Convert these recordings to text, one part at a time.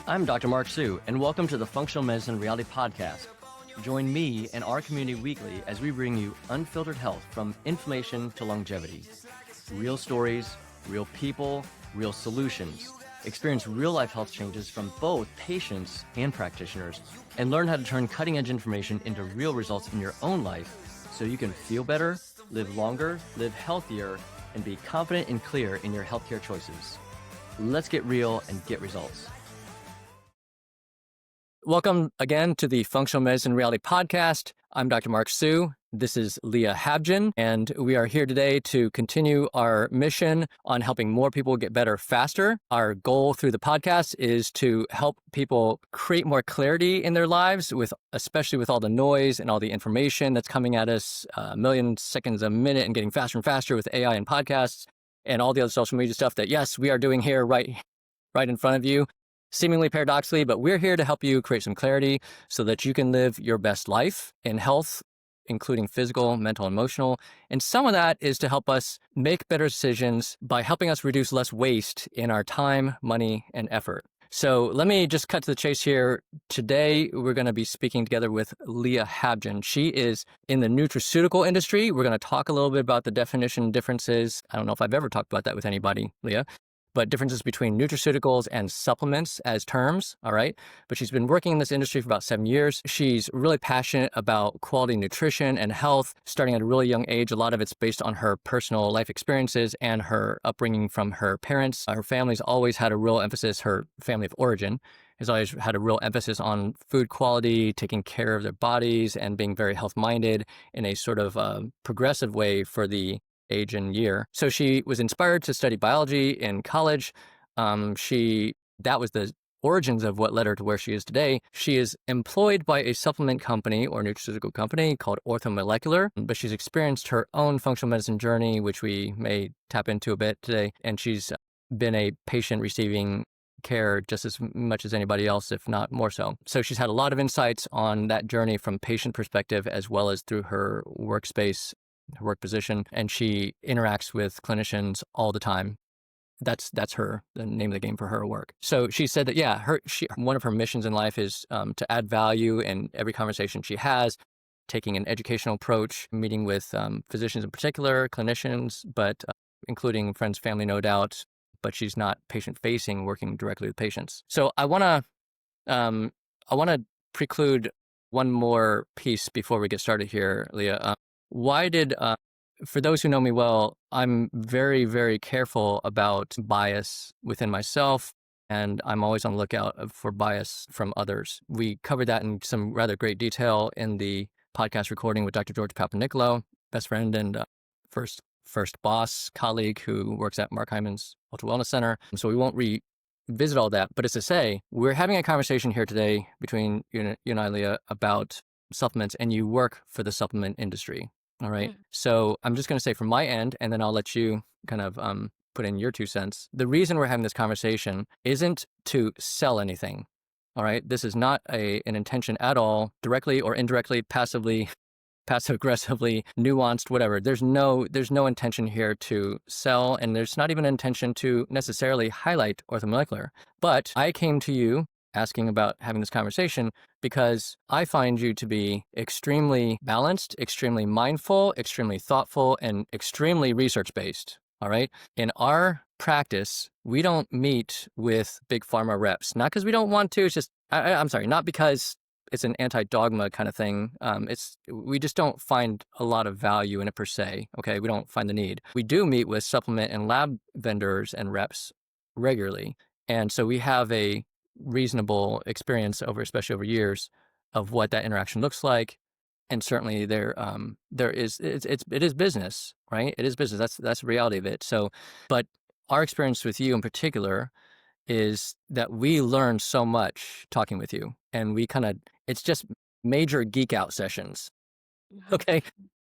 I'm Dr. Mark Sue, and welcome to the Functional Medicine Reality Podcast. Join me and our community weekly as we bring you unfiltered health from inflammation to longevity. Real stories, real people, real solutions. Experience real-life health changes from both patients and practitioners, and learn how to turn cutting-edge information into real results in your own life so you can feel better, live longer, live healthier, and be confident and clear in your healthcare choices. Let's get real and get results. Welcome again to the Functional Medicine Reality Podcast. I'm Dr. Mark Sue. This is Leah Habjan, and we are here today to continue our mission on helping more people get better faster. Our goal through the podcast is to help people create more clarity in their lives, especially with all the noise and all the information that's coming at us a million seconds a minute and getting faster and faster with AI and podcasts and all the other social media stuff that, yes, we are doing here right in front of you. Seemingly paradoxically, but we're here to help you create some clarity so that you can live your best life in health, including physical, mental, emotional. And some of that is to help us make better decisions by helping us reduce less waste in our time, money, and effort. So let me just cut to the chase here. Today, we're going to be speaking together with Leah Habjan. She is in the nutraceutical industry. We're going to talk a little bit about the definition differences. I don't know if I've ever talked about that with anybody, Leah, but differences between nutraceuticals and supplements as terms, all right? But she's been working in this industry for about 7 years. She's really passionate about quality nutrition and health, starting at a really young age. A lot of it's based on her personal life experiences and her upbringing from her parents. Her family's always had a real emphasis, her family of origin has always had a real emphasis on food quality, taking care of their bodies, and being very health-minded in a sort of progressive way for the age and year. So she was inspired to study biology in college. That was the origins of what led her to where she is today. She is employed by a supplement company or nutraceutical company called Orthomolecular, but she's experienced her own functional medicine journey, which we may tap into a bit today. And she's been a patient receiving care just as much as anybody else, if not more so. So she's had a lot of insights on that journey from patient perspective, as well as through her workspace, her work position, and she interacts with clinicians all the time. That's the name of the game for her work. So she said that, one of her missions in life is to add value in every conversation she has, taking an educational approach, meeting with physicians in particular, clinicians, but including friends, family, no doubt, but she's not patient-facing, working directly with patients. So I want to preclude one more piece before we get started here, Leah. For those who know me well, I'm very, very careful about bias within myself, and I'm always on the lookout for bias from others. We covered that in some rather great detail in the podcast recording with Dr. George Papanicolaou, best friend and first boss, colleague who works at Mark Hyman's Ultra Wellness Center. So we won't revisit all that, but it's to say, we're having a conversation here today between you and I, Leah, about supplements, and you work for the supplement industry. All right. Mm-hmm. So I'm just going to say from my end, and then I'll let you kind of put in your 2 cents. The reason we're having this conversation isn't to sell anything. All right. This is not an intention at all, directly or indirectly, passive aggressively, nuanced, whatever. There's no intention here to sell, and there's not even an intention to necessarily highlight Orthomolecular. But I came to you asking about having this conversation because I find you to be extremely balanced, extremely mindful, extremely thoughtful, and extremely research-based, all right? In our practice, we don't meet with big pharma reps, not because we don't want to, it's just, I'm sorry, not because it's an anti-dogma kind of thing. We just don't find a lot of value in it per se, okay? We don't find the need. We do meet with supplement and lab vendors and reps regularly, and so we have a reasonable experience especially over years of what that interaction looks like. And certainly it is business, right? It is business. That's the reality of it. So, but our experience with you in particular is that we learn so much talking with you, and it's just major geek out sessions. Okay.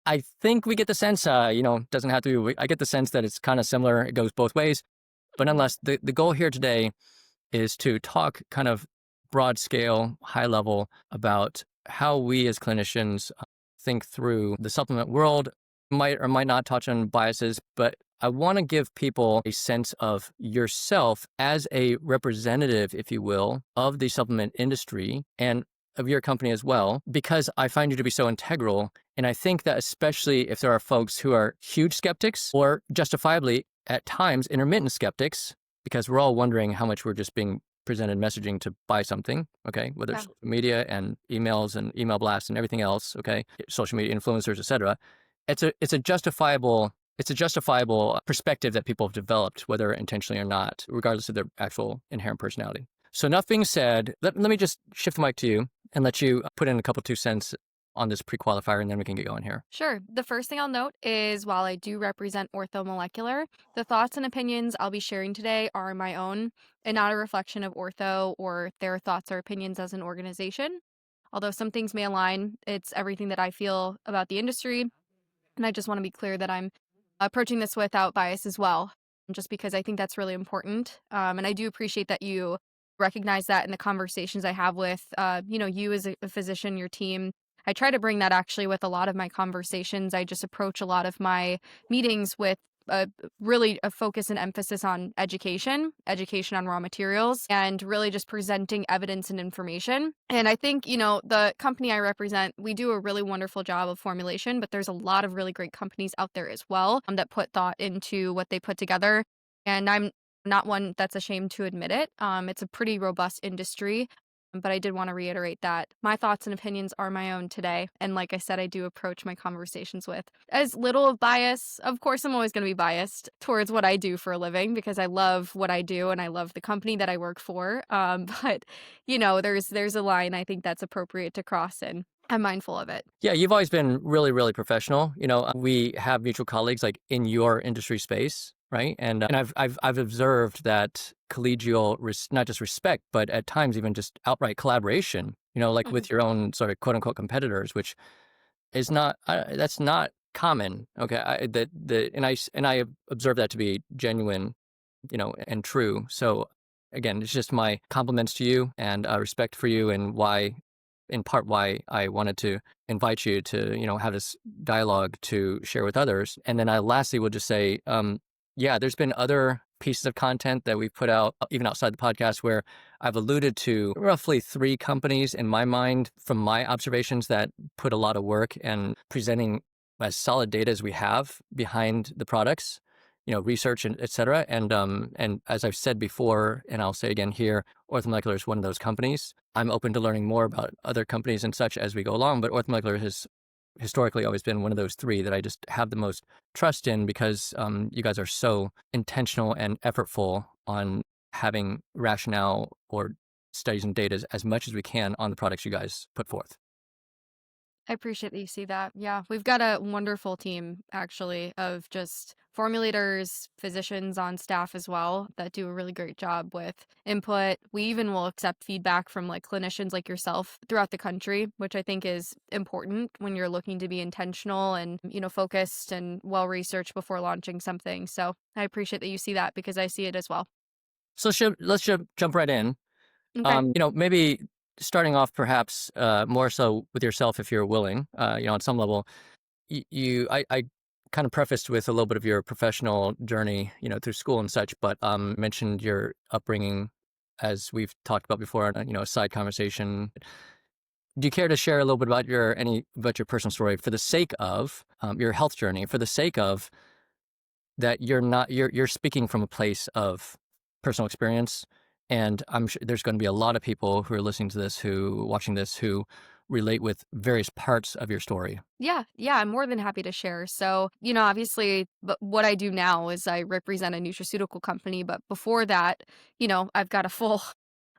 I think we get the sense, doesn't have to be, I get the sense that it's kind of similar. It goes both ways, but nonetheless, the goal here today is to talk kind of broad scale, high level about how we as clinicians think through the supplement world, might or might not touch on biases, but I want to give people a sense of yourself as a representative, if you will, of the supplement industry and of your company as well, because I find you to be so integral. And I think that especially if there are folks who are huge skeptics or justifiably at times intermittent skeptics, because we're all wondering how much we're just being presented messaging to buy something, okay, whether it's Yeah. social media and emails and email blasts and everything else, okay, social media influencers, et cetera. It's a justifiable perspective that people have developed, whether intentionally or not, regardless of their actual inherent personality. So enough being said, let me just shift the mic to you and let you put in a couple 2 cents on this pre-qualifier, and then we can get going here. Sure. The first thing I'll note is while I do represent orthomolecular, the thoughts and opinions I'll be sharing today are my own and not a reflection of ortho or their thoughts or opinions as an organization. Although some things may align, it's everything that I feel about the industry. And I just want to be clear that I'm approaching this without bias as well, just because I think that's really important. And I do appreciate that you recognize that in the conversations I have with, you as a physician, your team. I try to bring that actually with a lot of my conversations. I just approach a lot of my meetings with really a focus and emphasis on education on raw materials, and really just presenting evidence and information. And I think, the company I represent, we do a really wonderful job of formulation, but there's a lot of really great companies out there as well that put thought into what they put together. And I'm not one that's ashamed to admit it. It's a pretty robust industry. But I did want to reiterate that my thoughts and opinions are my own today. And like I said, I do approach my conversations with as little of bias. Of course, I'm always going to be biased towards what I do for a living because I love what I do and I love the company that I work for. But, there's a line I think that's appropriate to cross, and I'm mindful of it. Yeah, you've always been really, really professional. We have mutual colleagues like in your industry space, right? And I've observed that collegial, not just respect, but at times even just outright collaboration. Like Mhm. with your own sort of quote unquote competitors, which is not that's not common. Okay, and I have observed that to be genuine, and true. So again, it's just my compliments to you and respect for you, and why, in part, why I wanted to invite you to, have this dialogue to share with others. And then I lastly will just say, yeah, there's been other pieces of content that we've put out, even outside the podcast, where I've alluded to roughly 3 companies in my mind from my observations that put a lot of work and presenting as solid data as we have behind the products, research and et cetera. And as I've said before, and I'll say again here, Orthomolecular is one of those companies. I'm open to learning more about other companies and such as we go along, but Orthomolecular has historically always been one of those 3 that I just have the most trust in, because you guys are so intentional and effortful on having rationale or studies and data as much as we can on the products you guys put forth. I appreciate that you see that. Yeah, we've got a wonderful team actually of just formulators, physicians on staff as well that do a really great job with input. We even will accept feedback from like clinicians like yourself throughout the country, which I think is important when you're looking to be intentional and, focused and well researched before launching something. So I appreciate that you see that because I see it as well. So let's jump right in. Okay. Maybe starting off perhaps more so with yourself, if you're willing, on some level. I kind of prefaced with a little bit of your professional journey, through school and such, but mentioned your upbringing, as we've talked about before, a side conversation. Do you care to share a little bit about your personal story, for the sake of your health journey, for the sake of that you're speaking from a place of personal experience, and I'm sure there's going to be a lot of people who are listening to this, watching this, who relate with various parts of your story. Yeah, I'm more than happy to share. So, obviously, but what I do now is I represent a nutraceutical company, but before that, I've got a full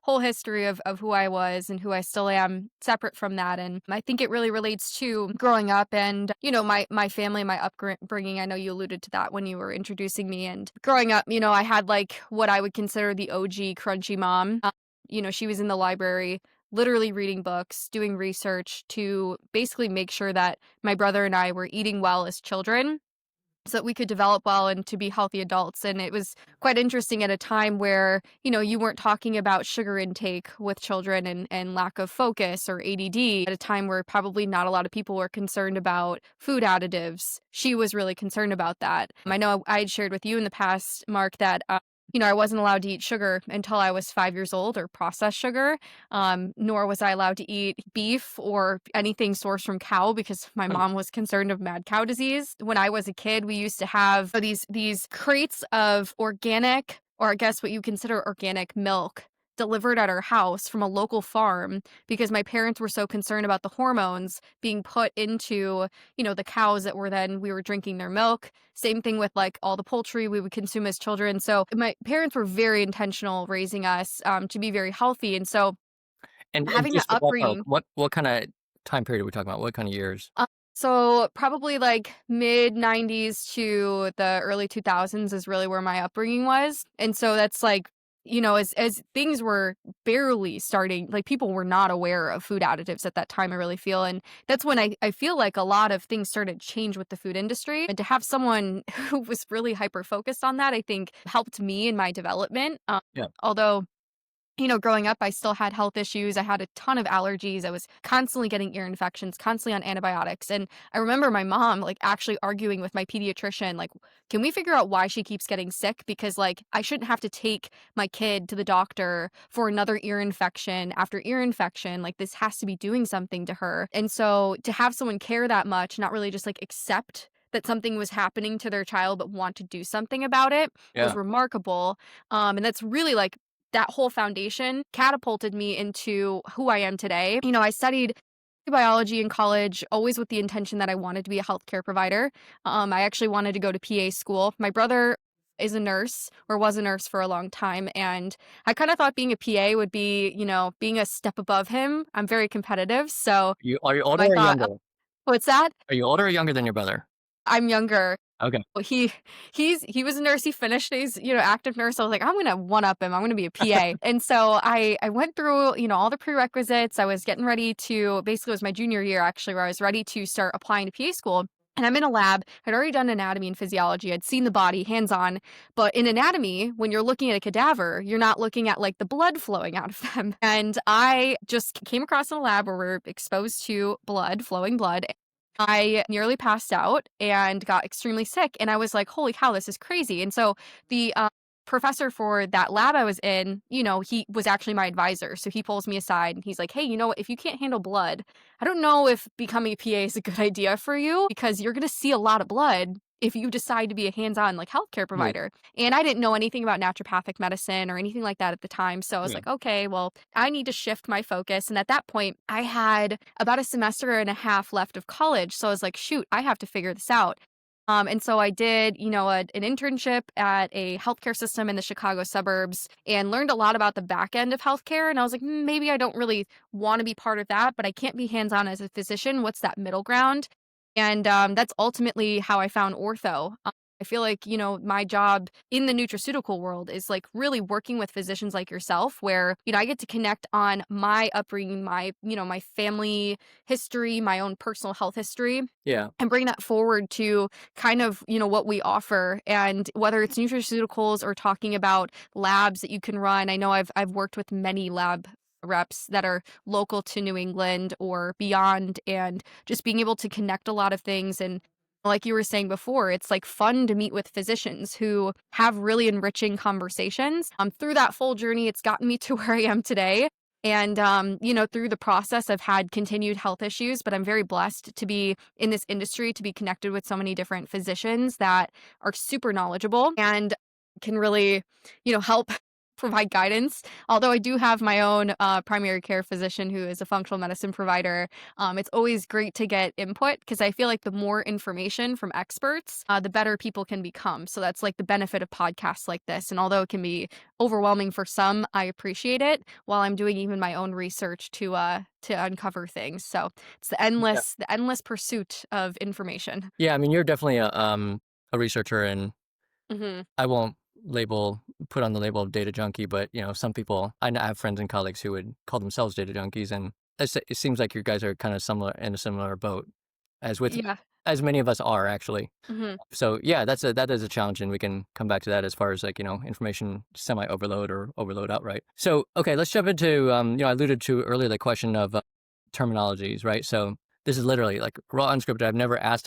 whole history of who I was and who I still am separate from that. And I think it really relates to growing up and, my family, my upbringing. I know you alluded to that when you were introducing me. And growing up, I had like what I would consider the OG crunchy mom. She was in the library literally reading books, doing research to basically make sure that my brother and I were eating well as children. so that we could develop well and to be healthy adults. And it was quite interesting at a time where, you weren't talking about sugar intake with children and lack of focus or ADD, at a time where probably not a lot of people were concerned about food additives. She was really concerned about that. I know I had shared with you in the past, Mark, that I wasn't allowed to eat sugar until I was 5 years old, or processed sugar. Nor was I allowed to eat beef or anything sourced from cow because my Oh, mom was concerned of mad cow disease. When I was a kid, we used to have these crates of organic, or I guess what you consider organic milk, delivered at our house from a local farm because my parents were so concerned about the hormones being put into, the cows that we were drinking their milk. Same thing with like all the poultry we would consume as children. So my parents were very intentional raising us to be very healthy. And so and having that just for ballpark, upbringing, what kind of time period are we talking about? What kind of years? so probably like mid 90s to the early 2000s is really where my upbringing was. And so that's like, as things were barely starting, like people were not aware of food additives at that time, I really feel. And that's when I feel like a lot of things started to change with the food industry. And to have someone who was really hyper focused on that, I think helped me in my development. Yeah. Although growing up, I still had health issues. I had a ton of allergies. I was constantly getting ear infections, constantly on antibiotics. And I remember my mom like actually arguing with my pediatrician, like, can we figure out why she keeps getting sick? Because like I shouldn't have to take my kid to the doctor for another ear infection after ear infection. Like this has to be doing something to her. And so to have someone care that much, not really just like accept that something was happening to their child, but want to do something about it was Yeah. remarkable. And that's really like that whole foundation catapulted me into who I am today. I studied biology in college, always with the intention that I wanted to be a healthcare provider. I actually wanted to go to PA school. My brother is a nurse, or was a nurse for a long time, and I kind of thought being a PA would be, being a step above him. I'm very competitive, so Are you older I or thought, younger? what's that? Are you older or younger than your brother? I'm younger. Okay. Well, he was a nurse, he finished his, active nurse. I was like, "I'm gonna one up him, I'm gonna be a PA." And so I went through, all the prerequisites. I was getting ready to, basically it was my junior year actually, where I was ready to start applying to PA school. And I'm in a lab. I'd already done anatomy and physiology. I'd seen the body hands-on. But in anatomy, when you're looking at a cadaver, you're not looking at like the blood flowing out of them. And I just came across in a lab where we're exposed to blood, flowing blood. I nearly passed out and got extremely sick, and I was like, "Holy cow, this is crazy." And so the professor for that lab I was in, he was actually my advisor. So he pulls me aside and he's like, "Hey, you know what? If you can't handle blood, I don't know if becoming a PA is a good idea for you, because you're going to see a lot of blood if you decide to be a hands-on like healthcare Yeah. provider." And I didn't know anything about naturopathic medicine or anything like that at the time. So I was Yeah. like, okay, well, I need to shift my focus. And at that point, I had about a semester and a half left of college. So I was like, shoot, I have to figure this out. And so I did, an internship at a healthcare system in the Chicago suburbs and learned a lot about the back end of healthcare. And I was like, maybe I don't really want to be part of that, but I can't be hands on as a physician. What's that middle ground? And that's ultimately how I found ortho. I feel like, my job in the nutraceutical world is like really working with physicians like yourself, where, I get to connect on my upbringing, my family history, my own personal health history, Yeah. and bring that forward to kind of, what we offer. And whether it's nutraceuticals or talking about labs that you can run. I know I've worked with many lab reps that are local to New England or beyond, and just being able to connect a lot of things. And like you were saying before, it's like fun to meet with physicians who have really enriching conversations. Through that full journey, it's gotten me to where I am today. And, through the process, I've had continued health issues, but I'm very blessed to be in this industry, to be connected with so many different physicians that are super knowledgeable and can really, help provide guidance. Although I do have my own primary care physician who is a functional medicine provider, it's always great to get input, because I feel like the more information from experts, the better people can become. So that's like the benefit of podcasts like this. And although it can be overwhelming for some, I appreciate it while I'm doing even my own research to uncover things. So it's Yeah. the endless pursuit of information. Yeah. I mean, you're definitely a researcher, and Hmm. I won't put on the label of data junkie, but some people, I have friends and colleagues who would call themselves data junkies, and it seems like you guys are kind of similar, in a similar boat as with Yeah. as many of us are actually. Mhm. So yeah, that is a challenge, and we can come back to that as far as like, information semi overload or overload outright. So okay, let's jump into I alluded to earlier the question of terminologies, right? So this is literally like raw unscripted.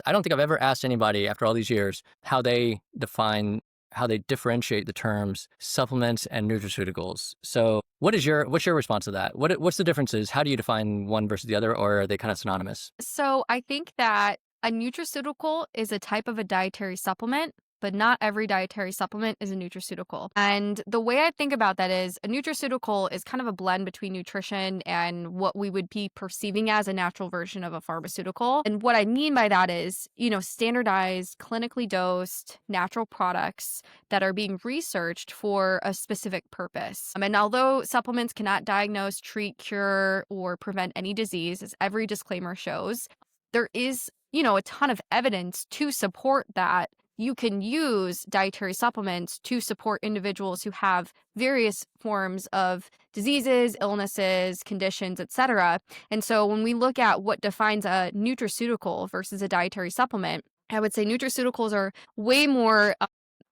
I don't think I've ever asked anybody after all these years how they differentiate the terms supplements and nutraceuticals. So what's your response to that? What's the differences? How do you define one versus the other, or are they kind of synonymous? So I think that a nutraceutical is a type of a dietary supplement, but not every dietary supplement is a nutraceutical. And the way I think about that is a nutraceutical is kind of a blend between nutrition and what we would be perceiving as a natural version of a pharmaceutical. And what I mean by that is, standardized, clinically dosed natural products that are being researched for a specific purpose. And although supplements cannot diagnose, treat, cure, or prevent any disease, as every disclaimer shows, there is, a ton of evidence to support that you can use dietary supplements to support individuals who have various forms of diseases, illnesses, conditions, etc. And so when we look at what defines a nutraceutical versus a dietary supplement, I would say nutraceuticals are way more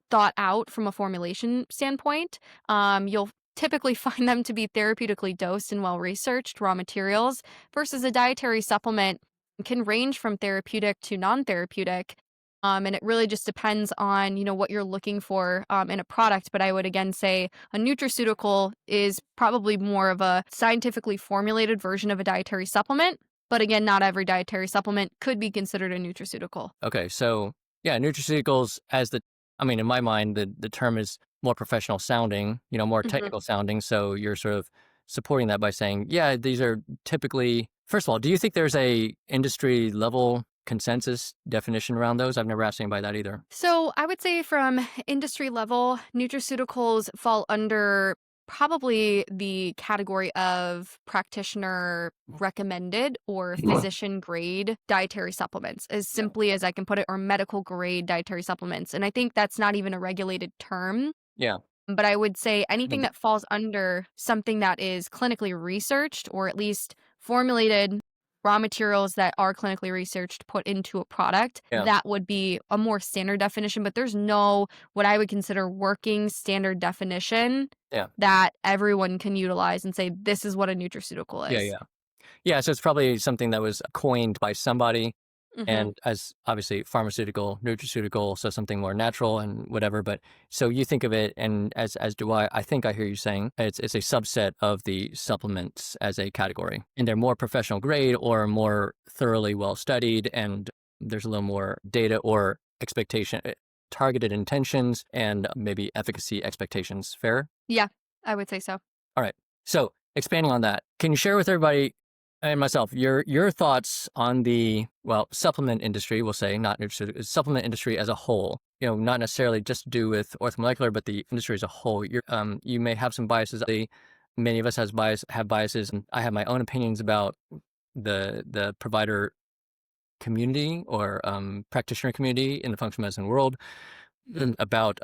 thought out from a formulation standpoint. You'll typically find them to be therapeutically dosed and well researched raw materials versus a dietary supplement can range from therapeutic to non-therapeutic. And it really just depends on, what you're looking for in a product. But I would again say a nutraceutical is probably more of a scientifically formulated version of a dietary supplement. But again, not every dietary supplement could be considered a nutraceutical. Okay, so yeah, nutraceuticals in my mind, the term is more professional sounding, more Mhm. technical sounding. So you're sort of supporting that by saying, yeah, these are typically, first of all, do you think there's a industry level consensus definition around those? I've never asked anybody that either. So I would say from industry level, nutraceuticals fall under probably the category of practitioner recommended or physician grade dietary supplements, as Yeah. simply as I can put it, or medical grade dietary supplements. And I think that's not even a regulated term. Yeah. But I would say I anything think, that falls under something that is clinically researched or at least formulated raw materials that are clinically researched put into a product, yeah. that would be a more standard definition. But there's no what I would consider working standard definition Yeah. that everyone can utilize and say this is what a nutraceutical Yeah. is. Yeah. Yeah. So it's probably something that was coined by somebody. Hmm. And as obviously pharmaceutical, nutraceutical, so something more natural and whatever. But so you think of it, and as do I. I think I hear you saying it's a subset of the supplements as a category, and they're more professional grade or more thoroughly well studied, and there's a little more data or expectation, targeted intentions, and maybe efficacy expectations. Fair? Yeah, I would say so. All right. So expanding on that, can you share with everybody and myself your thoughts on the supplement industry? We'll say not nutraceutical supplement industry as a whole. Not necessarily just to do with orthomolecular, but the industry as a whole. You may have some biases. Many of us have biases, and I have my own opinions about the provider community or practitioner community in the functional medicine world, and about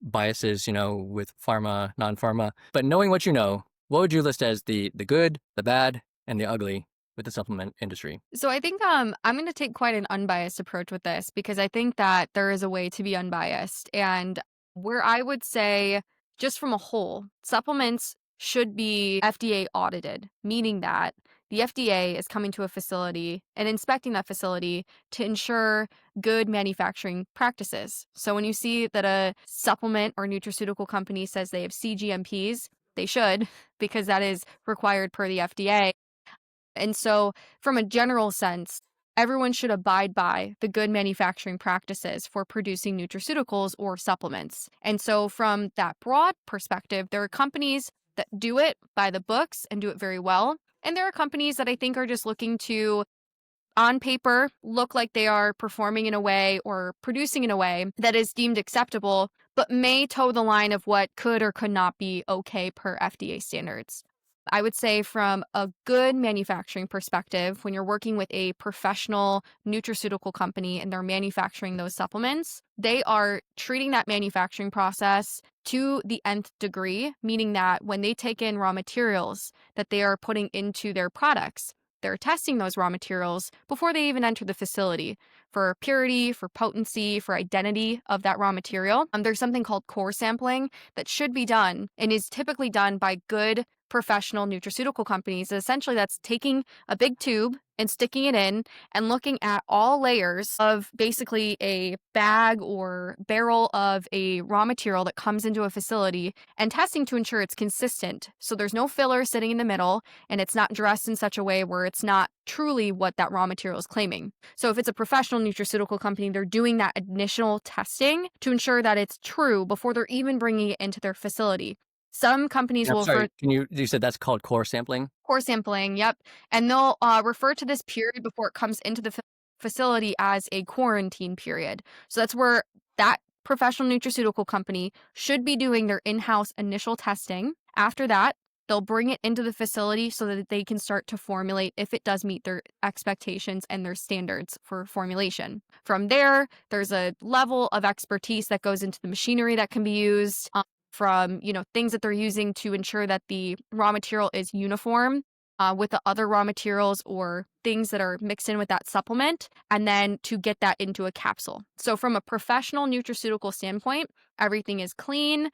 biases, with pharma, non-pharma. But knowing what you know, what would you list as the good, the bad, and the ugly with the supplement industry? So I think I'm going to take quite an unbiased approach with this because I think that there is a way to be unbiased. And where I would say, just from a whole, supplements should be FDA audited, meaning that the FDA is coming to a facility and inspecting that facility to ensure good manufacturing practices. So when you see that a supplement or nutraceutical company says they have CGMPs, they should, because that is required per the FDA. And so, from a general sense, everyone should abide by the good manufacturing practices for producing nutraceuticals or supplements. And so, from that broad perspective, there are companies that do it by the books and do it very well. And there are companies that I think are just looking to, on paper, look like they are performing in a way or producing in a way that is deemed acceptable, but may toe the line of what could or could not be okay per FDA standards. I would say from a good manufacturing perspective, when you're working with a professional nutraceutical company and they're manufacturing those supplements, they are treating that manufacturing process to the nth degree, meaning that when they take in raw materials that they are putting into their products, they're testing those raw materials before they even enter the facility for purity, for potency, for identity of that raw material. There's something called core sampling that should be done and is typically done by good professional nutraceutical companies. Essentially, that's taking a big tube and sticking it in and looking at all layers of basically a bag or barrel of a raw material that comes into a facility and testing to ensure it's consistent. So there's no filler sitting in the middle and it's not dressed in such a way where it's not truly what that raw material is claiming. So if it's a professional nutraceutical company, they're doing that initial testing to ensure that it's true before they're even bringing it into their facility. Some companies I'm will refer sorry, you said that's called core sampling? core sampling, yep, and they'll refer to this period before it comes into the facility as a quarantine period. So that's where that professional nutraceutical company should be doing their in-house initial testing. After that, they'll bring it into the facility so that they can start to formulate if it does meet their expectations and their standards for formulation. From there, there's a level of expertise that goes into the machinery that can be used. From things that they're using to ensure that the raw material is uniform with the other raw materials or things that are mixed in with that supplement, and then to get that into a capsule. So from a professional nutraceutical standpoint, everything is clean.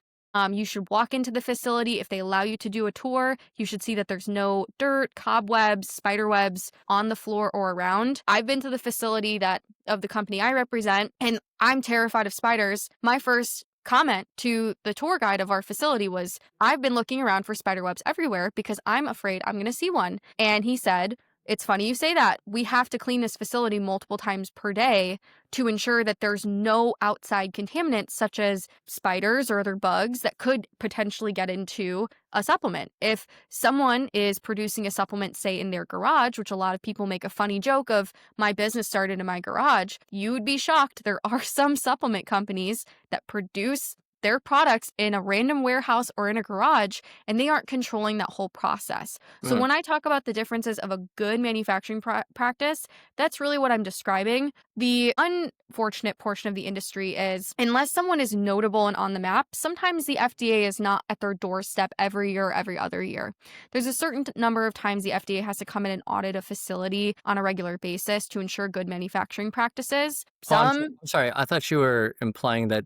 You should walk into the facility. If they allow you to do a tour, you should see that there's no dirt, cobwebs, spider webs on the floor or around. I've been to the facility of the company I represent, and I'm terrified of spiders. My first comment to the tour guide of our facility was, I've been looking around for spider webs everywhere because I'm afraid I'm going to see one. And he said, it's funny you say that. We have to clean this facility multiple times per day to ensure that there's no outside contaminants such as spiders or other bugs that could potentially get into a supplement. If someone is producing a supplement, say in their garage, which a lot of people make a funny joke of, my business started in my garage, you would be shocked. There are some supplement companies that produce their products in a random warehouse or in a garage, and they aren't controlling that whole process. So when I talk about the differences of a good manufacturing practice, that's really what I'm describing. The unfortunate portion of the industry is, unless someone is notable and on the map, sometimes the FDA is not at their doorstep every year or every other year. There's a certain number of times the FDA has to come in and audit a facility on a regular basis to ensure good manufacturing practices. I'm sorry, I thought you were implying that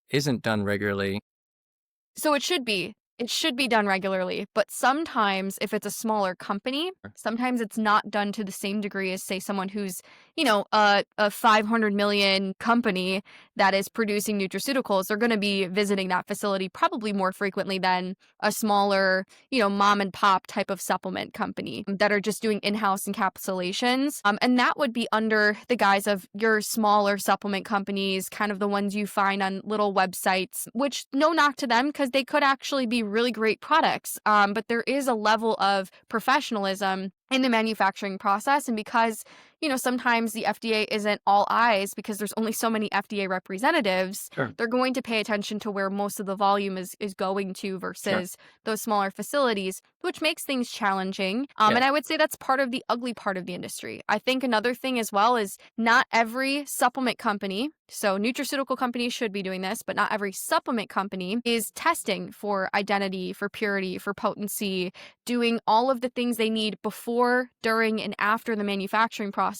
isn't done regularly. So it should be. It should be done regularly, but sometimes if it's a smaller company, sometimes it's not done to the same degree as, say, someone who's, a 500 million company that is producing nutraceuticals. They're going to be visiting that facility probably more frequently than a smaller, mom and pop type of supplement company that are just doing in-house encapsulations. And that would be under the guise of your smaller supplement companies, kind of the ones you find on little websites, which no knock to them because they could actually be really great products. But there is a level of professionalism in the manufacturing process. And because, sometimes the FDA isn't all eyes because there's only so many FDA representatives, Sure. they're going to pay attention to where most of the volume is going to versus those smaller facilities, which makes things challenging. And I would say that's part of the ugly part of the industry. I think another thing as well is not every supplement company, so nutraceutical companies should be doing this, but not every supplement company is testing for identity, for purity, for potency, doing all of the things they need before, during, and after the manufacturing process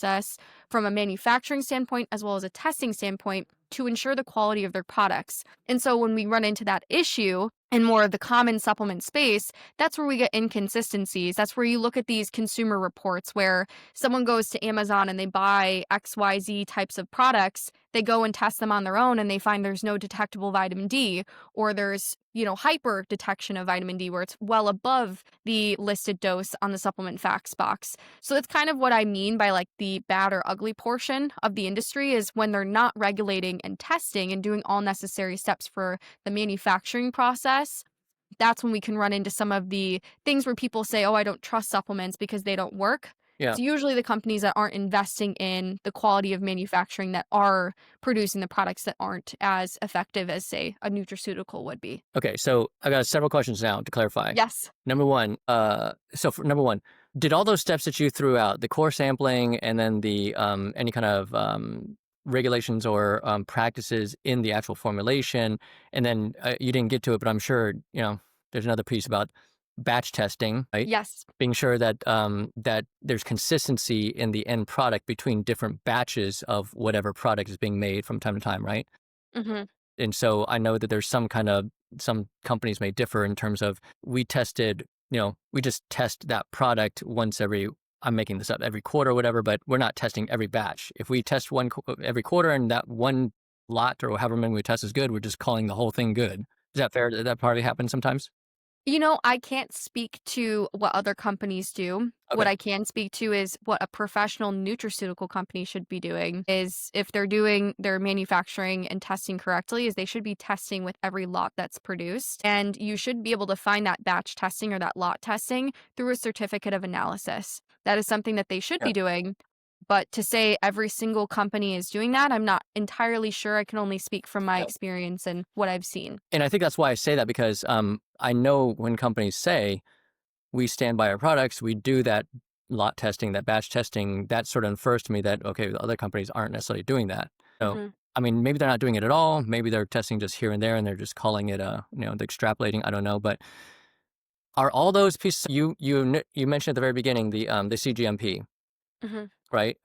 from a manufacturing standpoint as well as a testing standpoint to ensure the quality of their products. And so when we run into that issue in more of the common supplement space, that's where we get inconsistencies. That's where you look at these consumer reports where someone goes to Amazon and they buy XYZ types of products. They go and test them on their own and they find there's no detectable vitamin D, or there's, hyper detection of vitamin D where it's well above the listed dose on the supplement facts box. So that's kind of what I mean by like the bad or ugly portion of the industry is when they're not regulating and testing and doing all necessary steps for the manufacturing process. That's when we can run into some of the things where people say, oh, I don't trust supplements because they don't work. Yeah. It's usually the companies that aren't investing in the quality of manufacturing that are producing the products that aren't as effective as, say, a nutraceutical would be. Okay, so I got several questions now to clarify. Yes. Number one, number one, did all those steps that you threw out, the core sampling and then the any kind of regulations or practices in the actual formulation, and then you didn't get to it, but I'm sure there's another piece about batch testing, right? Yes. Being sure that that there's consistency in the end product between different batches of whatever product is being made from time to time, right? Hmm. And so I know that there's some companies may differ in terms of we tested, we just test that product once every, I'm making this up, every quarter or whatever, but we're not testing every batch. If we test every quarter and that one lot or however many we test is good, we're just calling the whole thing good. Is that fair? Does that probably happen sometimes? I can't speak to what other companies do. What Okay. I can speak to is what a professional nutraceutical company should be doing is if they're doing their manufacturing and testing correctly, is they should be testing with every lot that's produced. And you should be able to find that batch testing or that lot testing through a certificate of analysis. That is something that they should Yeah. be doing. But to say every single company is doing that, I'm not entirely sure. I can only speak from my Yeah. experience and what I've seen. And I think that's why I say that because I know when companies say we stand by our products, we do that lot testing, that batch testing, that sort of infers to me that, okay, the other companies aren't necessarily doing that. So, Mhm. I mean, maybe they're not doing it at all. Maybe they're testing just here and there and they're just calling it, the extrapolating. I don't know. But are all those pieces you mentioned at the very beginning, the CGMP, Mhm. right?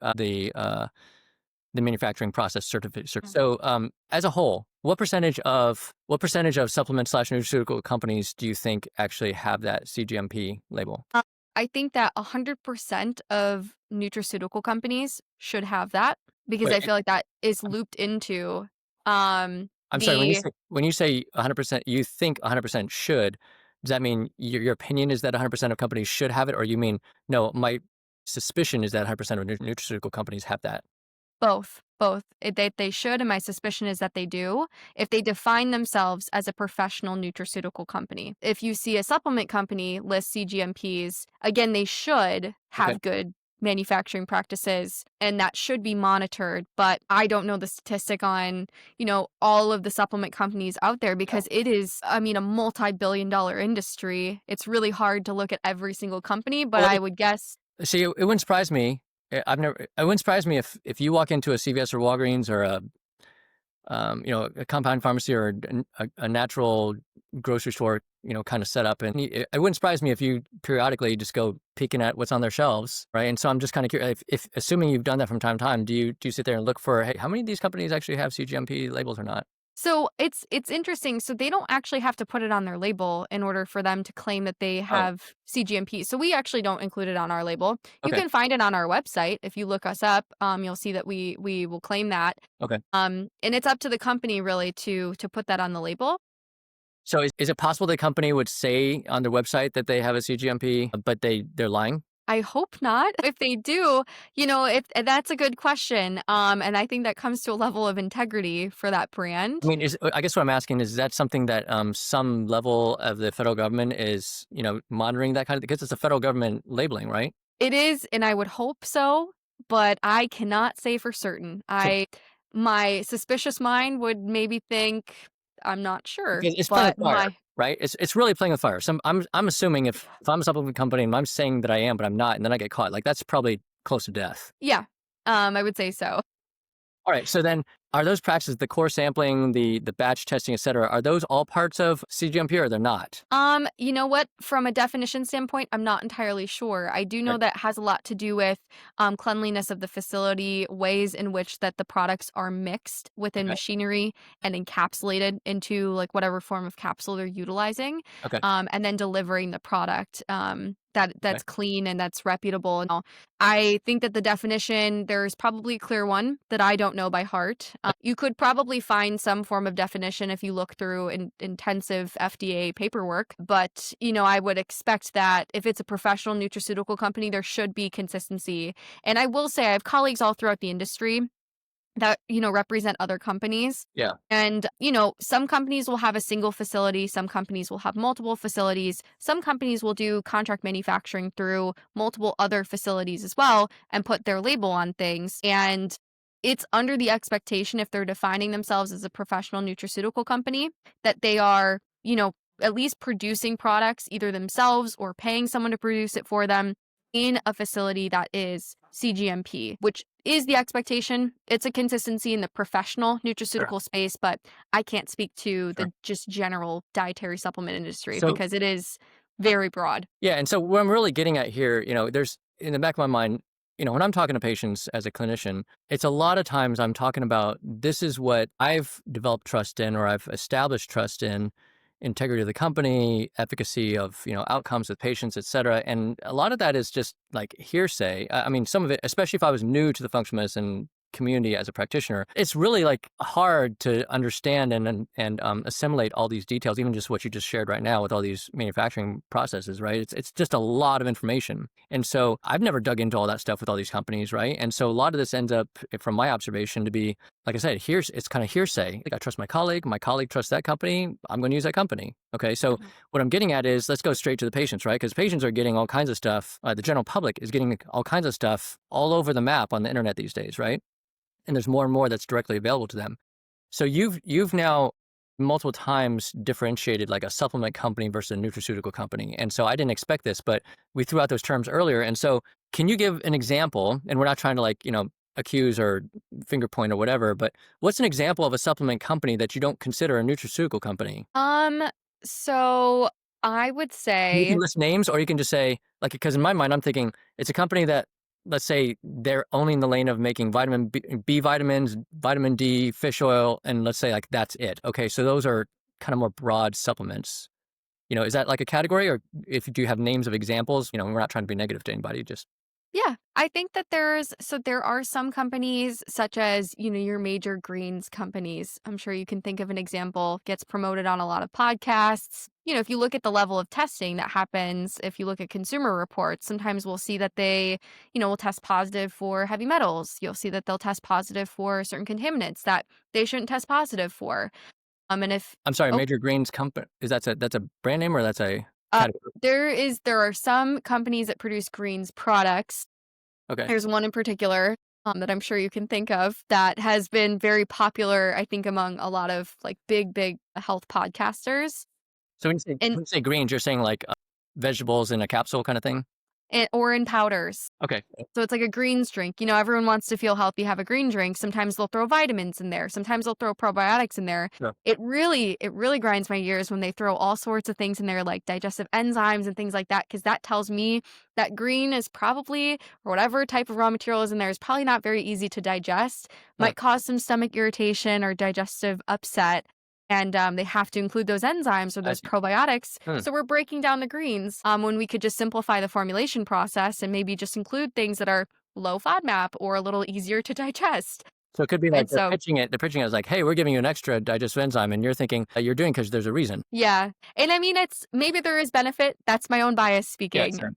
The manufacturing process certificate. So, as a whole, what percentage of supplement slash nutraceutical companies do you think actually have that CGMP label? I think that 100% of nutraceutical companies should have that because Wait, I feel like that is looped into I'm sorry. When you the say when you say 100%, you think 100% should. Does that mean your opinion is that 100% of companies should have it, or you mean no? My suspicion is that 100% of nutraceutical companies have that. both. They should, and my suspicion is that they do if they define themselves as a professional nutraceutical company. If you see a supplement company list CGMPs, again, they should Okay. have good manufacturing practices and that should be monitored, but I don't know the statistic on, all of the supplement companies out there Yeah. because it is, I mean, a multi-billion dollar industry. It's really hard to look at every single company, but Well, let I me would guess see. It wouldn't surprise me. It wouldn't surprise me if you walk into a CVS or Walgreens or a compound pharmacy or a natural grocery store, kind of set up. And it wouldn't surprise me if you periodically just go peeking at what's on their shelves, right? And so I'm just kind of curious, if assuming you've done that from time to time, do you sit there and look for, hey, how many of these companies actually have CGMP labels or not? so it's interesting. So they don't actually have to put it on their label in order for them to claim that they Oh, have CGMP. So we actually don't include it on our label. You okay, can find it on our website. If you look us up, you'll see that we will claim that. okay. And it's up to the company really to put that on the label. So is it possible the company would say on their website that they have a CGMP, but they're lying? I hope not. If they do, if that's a good question. And I think that comes to a level of integrity for that I brand. mean, I guess what I'm asking is that something that some level of the federal government is, monitoring that kind of, because it's a federal government labeling, right? It is, and I would hope so, but I cannot say for certain. So My suspicious mind would maybe think, I'm not sure, because it's playing with but fire, my right? It's really playing with fire. So I'm assuming if I'm a supplement company and I'm saying that I am, but I'm not, and then I get caught, like that's probably close to death. yeah, I would say so. All right. So then are those practices, the core sampling, the batch testing, et cetera, are those all parts of CGMP or they're not? You know what? From a definition standpoint, I'm not entirely sure. I do Okay. know that has a lot to do with cleanliness of the facility, ways in which that the products are mixed within Okay. machinery and encapsulated into like whatever form of capsule they're utilizing, Okay. and then delivering the product Okay. that's clean and that's reputable and all. I think that the definition, there's probably a clear one that I don't know by heart. You could probably find some form of definition if you look through intensive FDA paperwork. But, I would expect that if it's a professional nutraceutical company, there should be consistency. And I will say, I have colleagues all throughout the industry that, represent other companies. Yeah. And, some companies will have a single facility, some companies will have multiple facilities, some companies will do contract manufacturing through multiple other facilities as well and put their label on things. And it's under the expectation if they're defining themselves as a professional nutraceutical company that they are, at least producing products either themselves or paying someone to produce it for them in a facility that is CGMP, which is the expectation. It's a consistency in the professional Sure. nutraceutical space, but I can't speak to Sure. the just general dietary supplement industry So because it is very broad. Yeah. And so what I'm really getting at here, there's in the back of my mind, when I'm talking to patients as a clinician, it's a lot of times I'm talking about this is what I've developed trust in or I've established trust in, integrity of the company, efficacy of, outcomes with patients, et cetera. And a lot of that is just like hearsay. I mean, some of it, especially if I was new to the functional medicine community as a practitioner, it's really like hard to understand and assimilate all these details, even just what you just shared right now with all these manufacturing processes, right? It's just a lot of information. And so I've never dug into all that stuff with all these companies, right? And so a lot of this ends up, from my observation, to be, like I said, it's kind of hearsay. Like I trust my colleague trusts that company, I'm going to use that company. Okay, so what I'm getting at is let's go straight to the patients, right? Because patients are getting all kinds of stuff. The general public is getting all kinds of stuff all over the map on the internet these days, right? And there's more and more that's directly available to them. So you've now multiple times differentiated like a supplement company versus a nutraceutical company. And so I didn't expect this, but we threw out those terms earlier. And so can you give an example? And we're not trying to accuse or finger point or whatever, but what's an example of a supplement company that you don't consider a nutraceutical company? So I would You can say, list names, or you can just say, because in my mind, I'm thinking it's a company that, let's say, they're only in the lane of making vitamin B vitamins, vitamin D, fish oil, and let's say that's it. Okay, so those are kind of more broad supplements. Is that like a category, or if you do have names of examples, we're not trying to be negative to anybody, just yeah, I think that there are some companies such as, your major greens companies. I'm sure you can think of an example, gets promoted on a lot of podcasts. If you look at the level of testing that happens, if you look at consumer reports, sometimes we'll see that they, will test positive for heavy metals. You'll see that they'll test positive for certain contaminants that they shouldn't test positive for. And if, I'm sorry, oh, Major Greens company, that's a brand name, or that's a uh, category? there are some companies that produce greens products. Okay. There's one in particular, that I'm sure you can think of that has been very popular, I think, among a lot of, like, big health podcasters, So when you say and greens, you're saying like vegetables in a capsule kind of thing? or in powders. Okay. So it's like a greens drink. Everyone wants to feel healthy, have a green drink. Sometimes they'll throw vitamins in there. Sometimes they'll throw probiotics in there. Sure. It really grinds my gears when they throw all sorts of things in there, like digestive enzymes and things like that, because that tells me that green is probably, or whatever type of raw material is in there, is probably not very easy to digest, Huh. might cause some stomach irritation or digestive upset. And they have to include those enzymes or I those see. probiotics. Hmm. So we're breaking down the greens when we could just simplify the formulation process and maybe just include things that are low FODMAP or a little easier to digest. So it could be like And so, they're pitching it as like, hey, we're giving you an extra digestive enzyme, and you're thinking you're doing because there's a reason. yeah. And I mean, it's maybe there is benefit. That's my own bias Yeah, speaking. sure.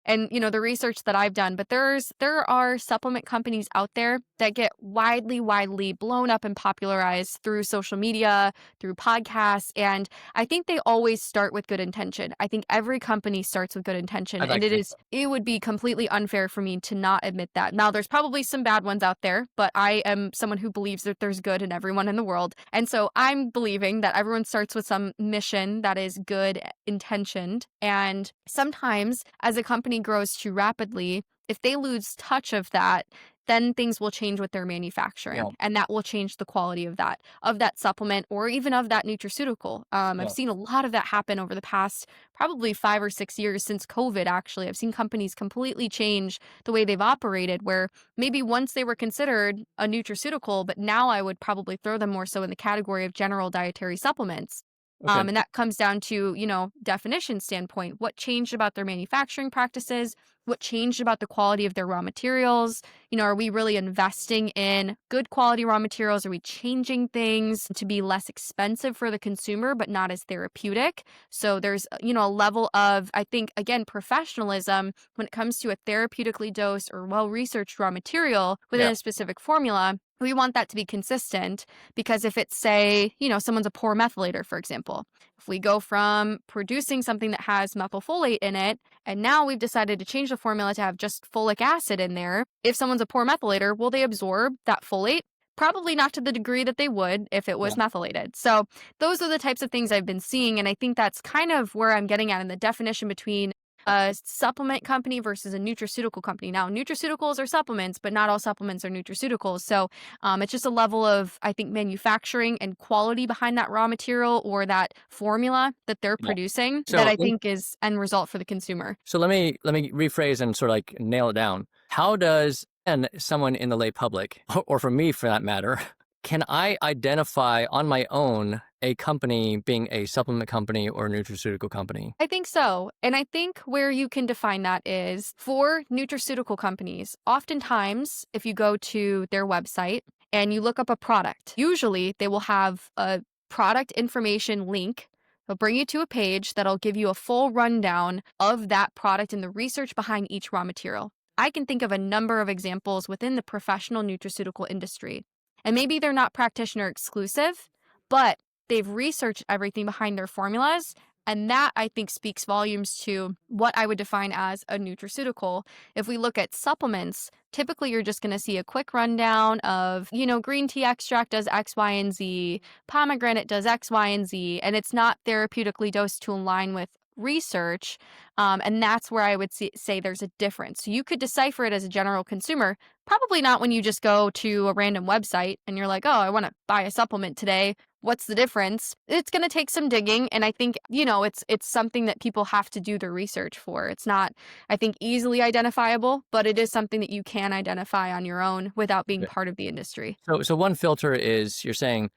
And the research that I've done, but there are supplement companies out there that get widely blown up and popularized through social media, through podcasts, and I think they always start with good intention. I think every company starts with good intention, I'd and like to think so. it would be completely unfair for me to not admit that. Now there's probably some bad ones out there, but I am someone who believes that there's good in everyone in the world. And so I'm believing that everyone starts with some mission that is good intentioned, and sometimes as a company grows too rapidly, if they lose touch of that, then things will change with their Yeah. manufacturing, and that will change the quality of that supplement or even of that nutraceutical. I've Yeah. seen a lot of that happen over the past probably 5 or 6 years since COVID. Actually, I've seen companies completely change the way they've operated, where maybe once they were considered a nutraceutical, but now I would probably throw them more so in the category of general dietary supplements. Okay. And that comes down to, definition standpoint. What changed about their manufacturing practices? What changed about the quality of their raw materials? Are we really investing in good quality raw materials? Are we changing things to be less expensive for the consumer, but not as therapeutic? So there's, a level of, I think, again, professionalism when it comes to a therapeutically dosed or well-researched raw material within Yeah. a specific formula. We want that to be consistent because if it's, say, someone's a poor methylator, for example, if we go from producing something that has methylfolate in it, and now we've decided to change the formula to have just folic acid in there, if someone's a poor methylator, will they absorb that folate? Probably not to the degree that they would if it was Yeah. methylated. So those are the types of things I've been seeing. And I think that's kind of where I'm getting at in the definition between a supplement company versus a nutraceutical company. Now, nutraceuticals are supplements, but not all supplements are nutraceuticals. So it's just a level of, I think, manufacturing and quality behind that raw material or that formula that they're Yeah. producing that So I think is end result for the consumer. So let me rephrase and sort of like nail it down. How does and someone in the lay public, or for me for that matter, can I identify on my own a company being a supplement company or a nutraceutical company? I think so. And I think where you can define that is for nutraceutical companies. Oftentimes, if you go to their website and you look up a product, usually they will have a product information link. They'll bring you to a page that'll give you a full rundown of that product and the research behind each raw material. I can think of a number of examples within the professional nutraceutical industry. And maybe they're not practitioner exclusive, but they've researched everything behind their formulas, and that, I think, speaks volumes to what I would define as a nutraceutical. If we look at supplements, typically you're just going to see a quick rundown of, green tea extract does X, Y, and Z, pomegranate does X, Y, and Z, and it's not therapeutically dosed to align with research. And that's where I would say there's a difference. So you could decipher it as a general consumer, probably not when you just go to a random website and you're like, oh, I want to buy a supplement today. What's the difference? It's going to take some digging. And I think, it's something that people have to do their research for. It's not, I think, easily identifiable, but it is something that you can identify on your own without being Okay. part of the industry. So one filter is you're saying,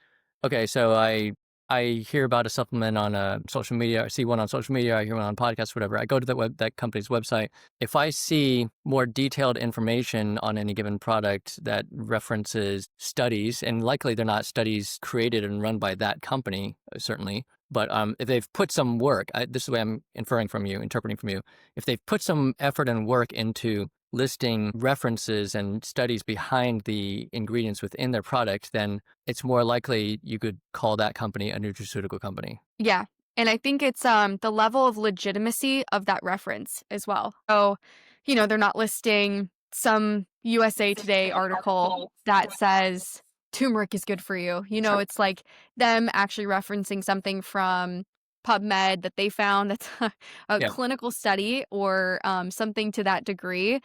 okay, so I hear about a supplement on social media. I see one on social media. I hear one on podcasts, whatever. I go to that company's website. If I see more detailed information on any given product that references studies, and likely they're not studies created and run by that company, certainly. But if they've put some work, this is the way I'm interpreting from you. If they've put some effort and work into listing references and studies behind the ingredients within their product, then it's more likely you could call that company a nutraceutical company. Yeah. And I think it's the level of legitimacy of that reference as well. So, they're not listing some USA Today article that says turmeric is good for you. Sure. It's like them actually referencing something from PubMed that they found that's a Yeah. clinical study or something to that degree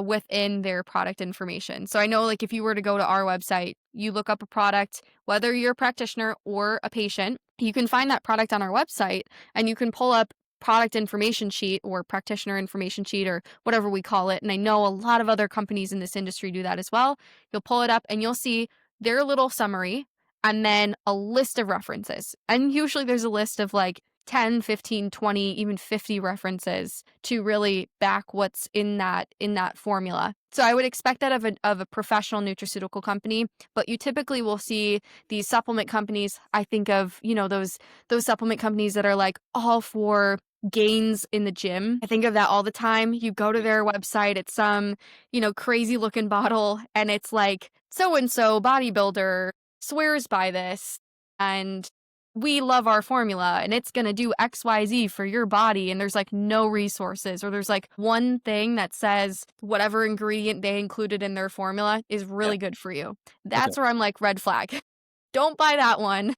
within their product information. So I know, like, if you were to go to our website, you look up a product, whether you're a practitioner or a patient, you can find that product on our website and you can pull up product information sheet or practitioner information sheet or whatever we call it. And I know a lot of other companies in this industry do that as well. You'll pull it up and you'll see their little summary and then a list of references. And usually there's a list of like 10, 15, 20, even 50 references to really back what's in that formula. So I would expect that of a professional nutraceutical company, but you typically will see these supplement companies. I think of, those supplement companies that are like all for gains in the gym. I think of that all the time. You go to their website, it's some, crazy looking bottle and it's like so and so bodybuilder swears by this and we love our formula and it's going to do XYZ for your body. And there's like no resources, or there's like one thing that says whatever ingredient they included in their formula is really good for you. That's where I'm like, red flag. Don't buy that one.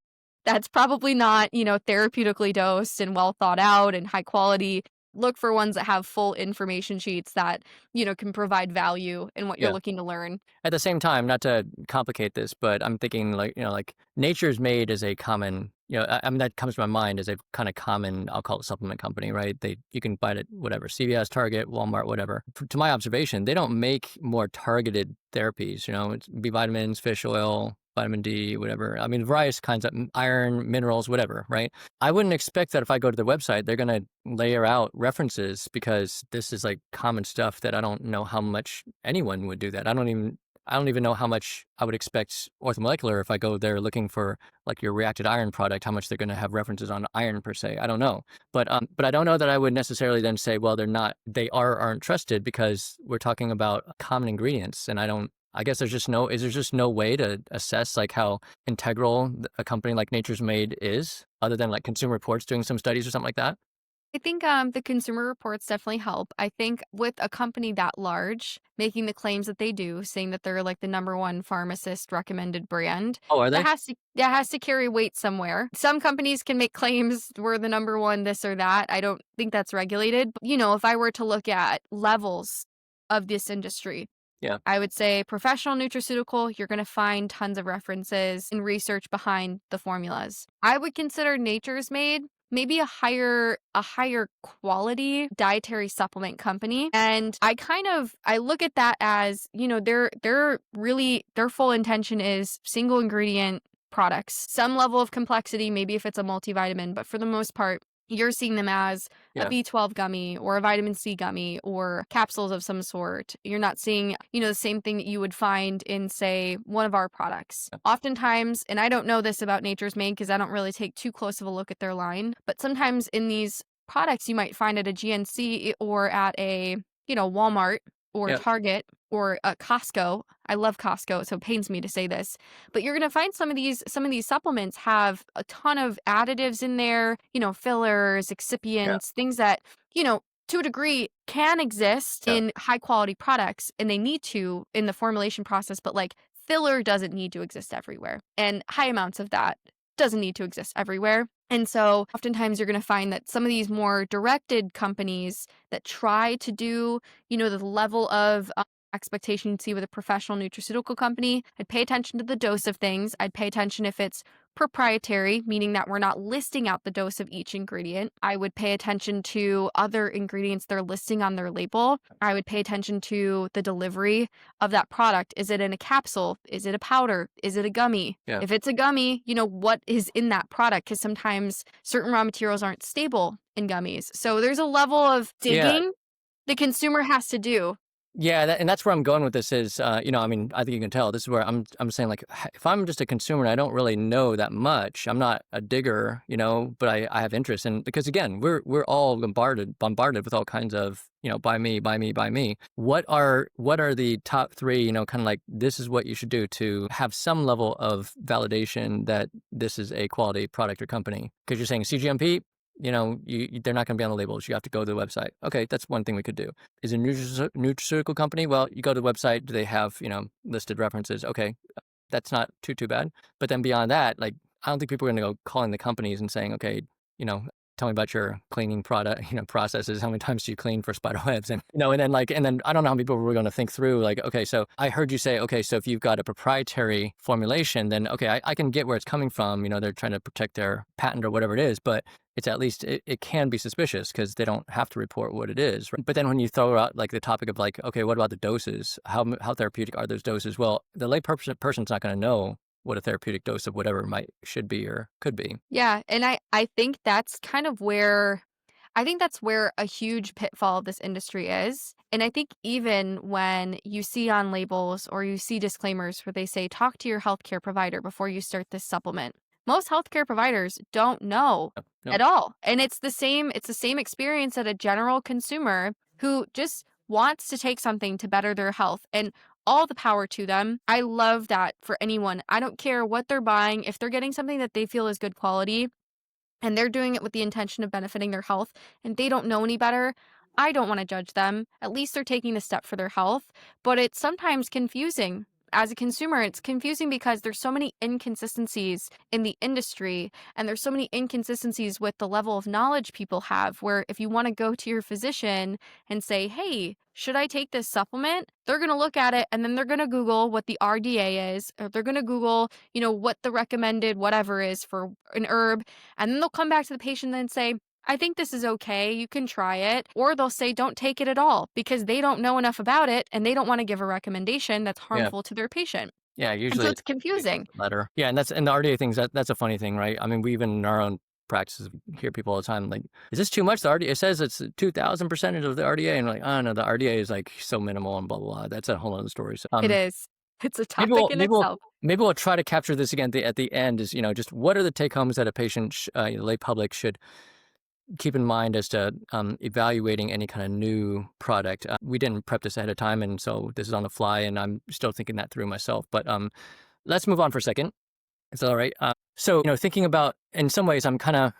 That's probably not, therapeutically dosed and well thought out and high quality. Look for ones that have full information sheets that, can provide value in what you're looking to learn. At the same time, not to complicate this, but I'm thinking like Nature's Made is a common, I mean, that comes to my mind as a kind of common, I'll call it supplement company, right? You can buy it at whatever, CVS, Target, Walmart, whatever. To my observation, they don't make more targeted therapies, it's B vitamins, fish oil, vitamin D, whatever. I mean, various kinds of iron, minerals, whatever, right? I wouldn't expect that if I go to their website, they're going to layer out references, because this is like common stuff that I don't know how much anyone would do that. I don't even know how much I would expect orthomolecular, if I go there looking for like your reacted iron product, how much they're going to have references on iron per se. I don't know. But I don't know that I would necessarily then say, well, they aren't trusted, because we're talking about common ingredients. And I guess is there just no way to assess like how integral a company like Nature's Made is, other than like Consumer Reports doing some studies or something like that? I think the consumer reports definitely help. I think with a company that large making the claims that they do, saying that they're like the number one pharmacist recommended brand, Oh, are that they? has to carry weight somewhere. Some companies can make claims we're the number one this or that. I don't think that's regulated. But, if I were to look at levels of this industry, Yeah. I would say professional nutraceutical, you're going to find tons of references and research behind the formulas. I would consider Nature's Made maybe a higher quality dietary supplement company. And I look at that as, their full intention is single ingredient products. Some level of complexity, maybe if it's a multivitamin, but for the most part, you're seeing them as a Yeah. B12 gummy or a vitamin C gummy or capsules of some sort. You're not seeing, the same thing that you would find in, say, one of our products. Yeah. Oftentimes, and I don't know this about Nature's Made because I don't really take too close of a look at their line, but sometimes in these products you might find at a GNC or at a, Walmart or Yeah. Target or a Costco. I love Costco, so it pains me to say this, but you're going to find some of these supplements have a ton of additives in there, fillers, Yeah. excipients, things that, to a degree can exist Yeah. in high quality products and they need to in the formulation process, but like filler doesn't need to exist everywhere. And high amounts of that doesn't need to exist everywhere. And so oftentimes you're going to find that some of these more directed companies that try to do, the level of expectation you'd see with a professional nutraceutical company, I'd pay attention to the dose of things. I'd pay attention if it's proprietary, meaning that we're not listing out the dose of each ingredient. I would pay attention to other ingredients they're listing on their label. I would pay attention to the delivery of that product. Is it in a capsule? Is it a powder? Is it a gummy? Yeah. If it's a gummy, what is in that product? Because sometimes certain raw materials aren't stable in gummies. So there's a level of Yeah. digging the consumer has to do. Yeah, and that's where I'm going with this is, I mean, I think you can tell this is where I'm saying like, if I'm just a consumer and I don't really know that much, I'm not a digger, but I have interest in, because again, we're all bombarded with all kinds of, buy me, buy me, buy me. What are the top three, kind of like, this is what you should do to have some level of validation that this is a quality product or company? Because you're saying CGMP, they're not going to be on the labels. You have to go to the website. Okay, that's one thing we could do. Is a nutraceutical company? Well, you go to the website. Do they have, listed references? Okay, that's not too bad. But then beyond that, like, I don't think people are going to go calling the companies and saying, okay, tell me about your cleaning product, processes. How many times do you clean for spider webs? And, and then I don't know how many people were going to think through, like, okay, so I heard you say, okay, so if you've got a proprietary formulation, then, okay, I can get where it's coming from. They're trying to protect their patent or whatever it is, but it's at least, it can be suspicious because they don't have to report what it is. Right? But then when you throw out like the topic of like, okay, what about the doses? How therapeutic are those doses? Well, the lay person's not going to know what a therapeutic dose of whatever should be or could be. Yeah, and I think that's kind of where I think that's where a huge pitfall of this industry is. And I think even when you see on labels or you see disclaimers where they say talk to your healthcare provider before you start this supplement, most healthcare providers don't know No. at all. And it's the same experience that a general consumer who just wants to take something to better their health. And all the power to them. I love that for anyone. I don't care what they're buying. If they're getting something that they feel is good quality and they're doing it with the intention of benefiting their health and they don't know any better, I don't want to judge them. At least they're taking the step for their health. But it's sometimes confusing. As a consumer, it's confusing because there's so many inconsistencies in the industry and there's so many inconsistencies with the level of knowledge people have where if you want to go to your physician and say, hey, should I take this supplement? They're going to look at it and then they're going to Google what the RDA is, or they're going to Google, what the recommended whatever is for an herb. And then they'll come back to the patient and say, I think this is okay. You can try it. Or they'll say, don't take it at all because they don't know enough about it and they don't want to give a recommendation that's Yeah. harmful to their patient. Yeah. And so Usually it's confusing. letter. Yeah. And the RDA things, that's a funny thing, right? I mean, we even in our own practices hear people all the time, like, is this too much? The RDA, it says it's 2,000% of the RDA. And like, oh no, the RDA is like so minimal and blah, blah, blah. That's a whole other story. So, It is. It's a maybe topic in itself. maybe we'll try to capture this again at the end is, just what are the take homes that a patient, lay public should keep in mind as to evaluating any kind of new product. We didn't prep this ahead of time, and so this is on the fly, and I'm still thinking that through myself. But let's move on for a second. Is that all right? So, thinking about, in some ways, I'm kind of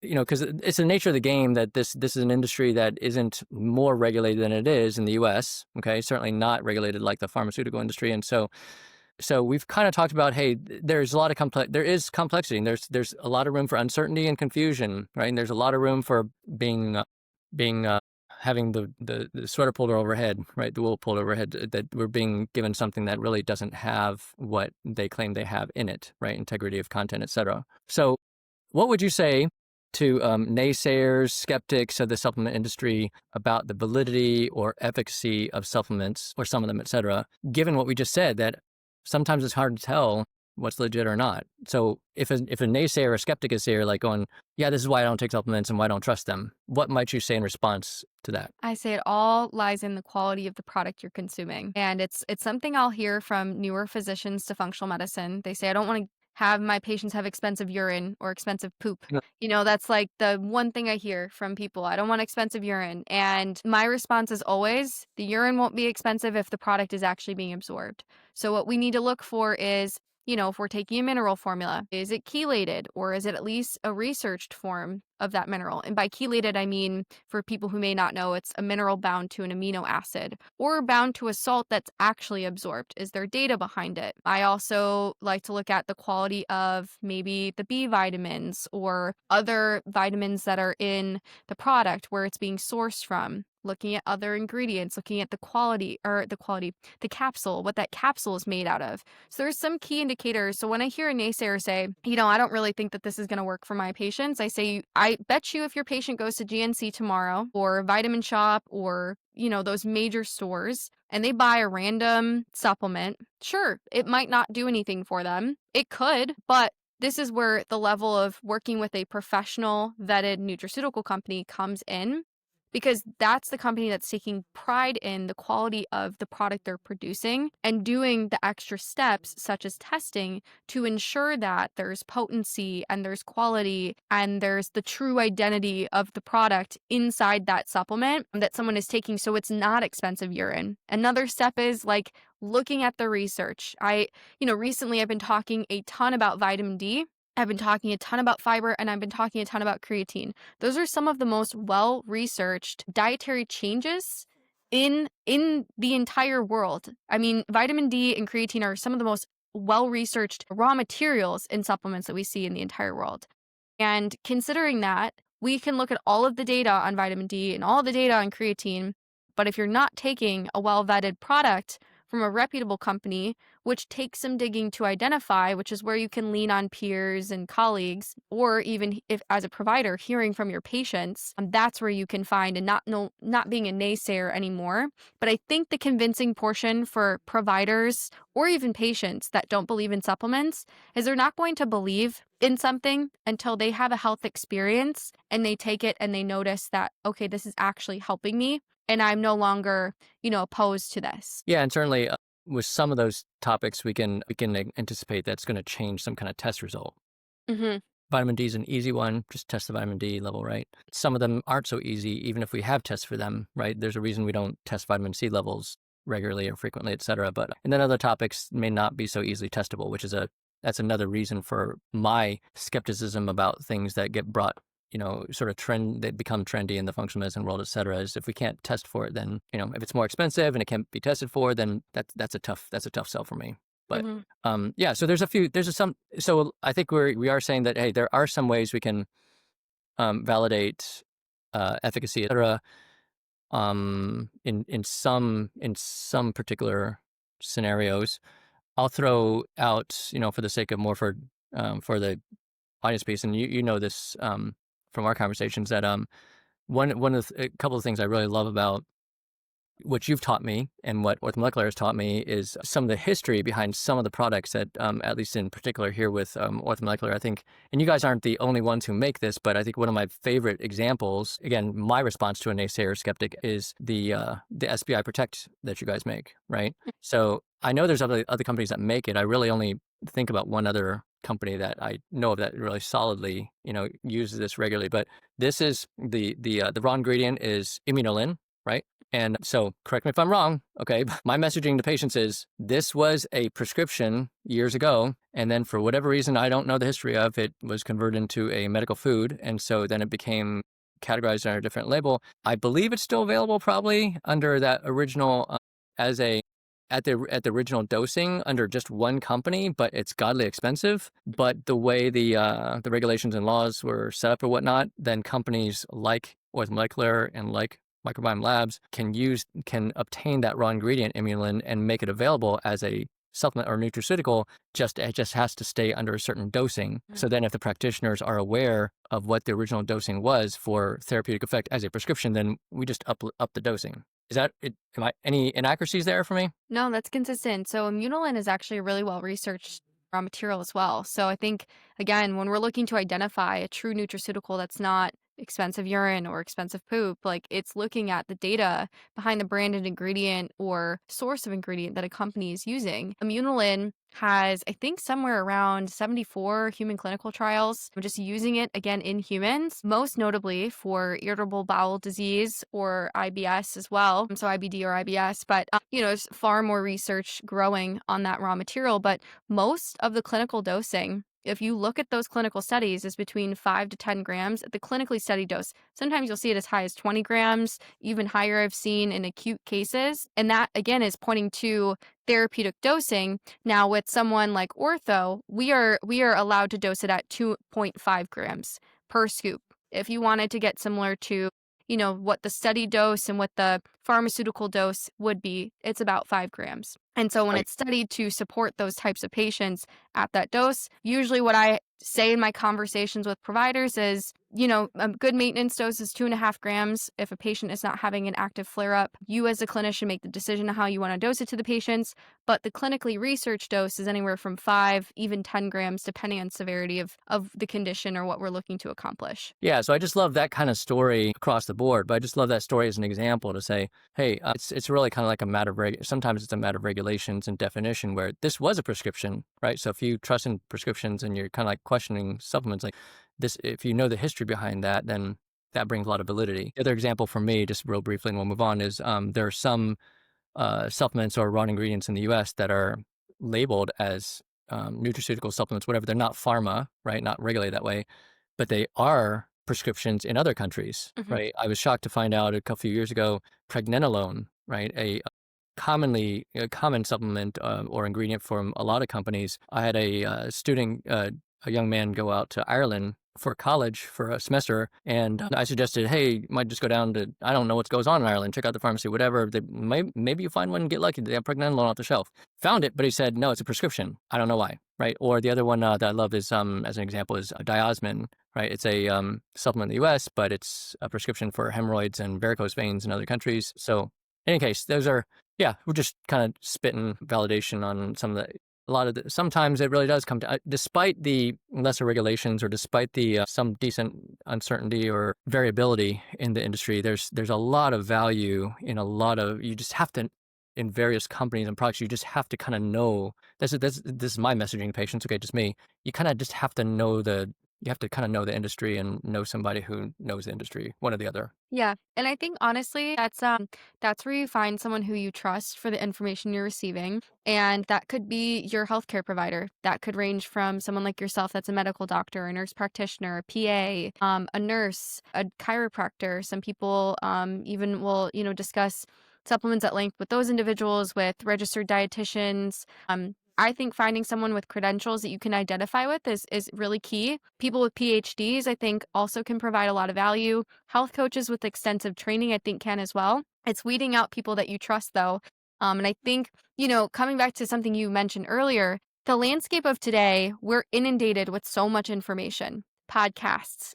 because it's the nature of the game that this is an industry that isn't more regulated than it is in the U.S. Okay, certainly not regulated like the pharmaceutical industry, and so we've kind of talked about, hey, there's a lot of there is complexity, and there's a lot of room for uncertainty and confusion, right? And there's a lot of room for being having the sweater pulled overhead, right? The wool pulled overhead, that we're being given something that really doesn't have what they claim they have in it, right? Integrity of content, et cetera. So what would you say to naysayers, skeptics of the supplement industry about the validity or efficacy of supplements, or some of them, et cetera, given what we just said, that sometimes it's hard to tell what's legit or not? So if a naysayer or skeptic is here, like going, yeah, this is why I don't take supplements and why I don't trust them, what might you say in response to that? I say it all lies in the quality of the product you're consuming. And it's something I'll hear from newer physicians to functional medicine. They say, I don't want to have my patients have expensive urine or expensive poop. Yeah. That's like the one thing I hear from people. I don't want expensive urine. And my response is always, the urine won't be expensive if the product is actually being absorbed. So what we need to look for is, if we're taking a mineral formula, is it chelated, or is it at least a researched form of that mineral? And by chelated, I mean, for people who may not know, it's a mineral bound to an amino acid or bound to a salt that's actually absorbed. Is there data behind it? I also like to look at the quality of maybe the B vitamins or other vitamins that are in the product, where it's being sourced from. Looking at other ingredients, looking at the capsule, what that capsule is made out of. So there's some key indicators. So when I hear a naysayer say, I don't really think that this is going to work for my patients, I say, I bet you if your patient goes to GNC tomorrow or Vitamin Shop or, those major stores, and they buy a random supplement, sure, it might not do anything for them. It could, but this is where the level of working with a professional vetted nutraceutical company comes in, because that's the company that's taking pride in the quality of the product they're producing and doing the extra steps, such as testing, to ensure that there's potency and there's quality and there's the true identity of the product inside that supplement that someone is taking, so it's not expensive urine. Another step is like looking at the research. Recently I've been talking a ton about vitamin D. I've been talking a ton about fiber, and I've been talking a ton about creatine. Those are some of the most well-researched dietary changes in the entire world. I mean, vitamin D and creatine are some of the most well-researched raw materials in supplements that we see in the entire world. And considering that, we can look at all of the data on vitamin D and all the data on creatine, but if you're not taking a well-vetted product from a reputable company, which takes some digging to identify, which is where you can lean on peers and colleagues, or even if as a provider, hearing from your patients, that's where you can find, and not being a naysayer anymore. But I think the convincing portion for providers or even patients that don't believe in supplements is they're not going to believe in something until they have a health experience and they take it and they notice that, okay, this is actually helping me, and I'm no longer, opposed to this. Yeah, and certainly with some of those topics, we can anticipate that's going to change some kind of test result. Mm-hmm. Vitamin D is an easy one. Just test the vitamin D level, right? Some of them aren't so easy, even if we have tests for them, right? There's a reason we don't test vitamin C levels regularly or frequently, et cetera. And then other topics may not be so easily testable, which is that's another reason for my skepticism about things that get brought, sort of trend, that become trendy in the functional medicine world, et cetera, is if we can't test for it, then, if it's more expensive and it can't be tested for, then that's a tough sell for me. But yeah, so so I think we are saying that, hey, there are some ways we can validate efficacy, et cetera, in some particular scenarios. I'll throw out, for the sake of more for the audience piece, and you know this from our conversations, that a couple of things I really love about what you've taught me and what Orthomolecular has taught me is some of the history behind some of the products that, at least in particular here with Orthomolecular, I think, and you guys aren't the only ones who make this, but I think one of my favorite examples, again, my response to a naysayer skeptic, is the SBI Protect that you guys make, right? So I know there's other companies that make it. I really only think about one other company that I know of that really solidly, uses this regularly. But this is the raw ingredient is immunolin, right? And so correct me if I'm wrong, okay? My messaging to patients is this was a prescription years ago. And then for whatever reason, I don't know the history of, it was converted into a medical food. And so then it became categorized under a different label. I believe it's still available probably under that original, as a, at the original dosing under just one company, but it's godly expensive. But the way the regulations and laws were set up or whatnot, then companies like Ortho Molecular and like Microbiome Labs can obtain that raw ingredient imulin and make it available as a supplement or nutraceutical. It just has to stay under a certain dosing. So then if the practitioners are aware of what the original dosing was for therapeutic effect as a prescription, then we just up the dosing. Is that it? Any inaccuracies there for me? No, that's consistent. So Immunolin is actually a really well researched raw material as well. So I think, again, when we're looking to identify a true nutraceutical that's not expensive urine or expensive poop, like it's looking at the data behind the branded ingredient or source of ingredient that a company is using. Immunolin has, I think, somewhere around 74 human clinical trials. We're just using it again in humans, most notably for irritable bowel disease or IBS as well. So IBD or IBS, but there's far more research growing on that raw material. But most of the clinical dosing, if you look at those clinical studies, is between 5 to 10 grams at the clinically studied dose. Sometimes you'll see it as high as 20 grams, even higher I've seen in acute cases. And that, again, is pointing to therapeutic dosing. Now, with someone like ortho, we are allowed to dose it at 2.5 grams per scoop. If you wanted to get similar to what the study dose and what the pharmaceutical dose would be, it's about 5 grams. And so when Right. it's studied to support those types of patients at that dose, usually what I say in my conversations with providers is, a good maintenance dose is 2.5 grams. If a patient is not having an active flare up, you as a clinician make the decision on how you want to dose it to the patients. But the clinically researched dose is anywhere from 5, even 10 grams, depending on severity of the condition or what we're looking to accomplish. Yeah, so I just love that kind of story across the board, but I just love that story as an example to say, hey, it's really kind of like a matter of sometimes it's a matter of regulations and definition where this was a prescription, right? So if you trust in prescriptions and you're kind of like questioning supplements like this, if you know the history behind that, then that brings a lot of validity. The other example for me, just real briefly, and we'll move on, is there are some supplements or raw ingredients in the U.S. that are labeled as nutraceutical supplements, whatever. They're not pharma, right? Not regulated that way, but they are prescriptions in other countries, Mhm. right? I was shocked to find out a few years ago, pregnenolone, right? A common supplement or ingredient from a lot of companies. I had a student, a young man, go out to Ireland for college for a semester, and I suggested, hey, you might just go down to, I don't know what goes on in Ireland, check out the pharmacy, whatever. Maybe you find one and get lucky. They have pregnenolone off the shelf. Found it, but he said, no, it's a prescription. I don't know why, right? Or the other one that I love is, as an example, is diosmin, right? It's a supplement in the U.S., but it's a prescription for hemorrhoids and varicose veins in other countries. So in any case, those are, yeah, we're just kind of spitting validation on some of the, sometimes it really does come to, despite the lesser regulations or despite the some decent uncertainty or variability in the industry, there's a lot of value in you just have to, in various companies and products, you just have to kind of know, this is my messaging to patients, okay, just me, you kind of just have to know you have to kind of know the industry and know somebody who knows the industry, one or the other. Yeah, and I think honestly, that's where you find someone who you trust for the information you're receiving, and that could be your healthcare provider. That could range from someone like yourself that's a medical doctor, a nurse practitioner, a PA, a nurse, a chiropractor. Some people even will, discuss supplements at length with those individuals, with registered dietitians. I think finding someone with credentials that you can identify with is really key. People with PhDs, I think, also can provide a lot of value. Health coaches with extensive training, I think, can as well. It's weeding out people that you trust, though. And I think, coming back to something you mentioned earlier, the landscape of today, we're inundated with so much information, podcasts.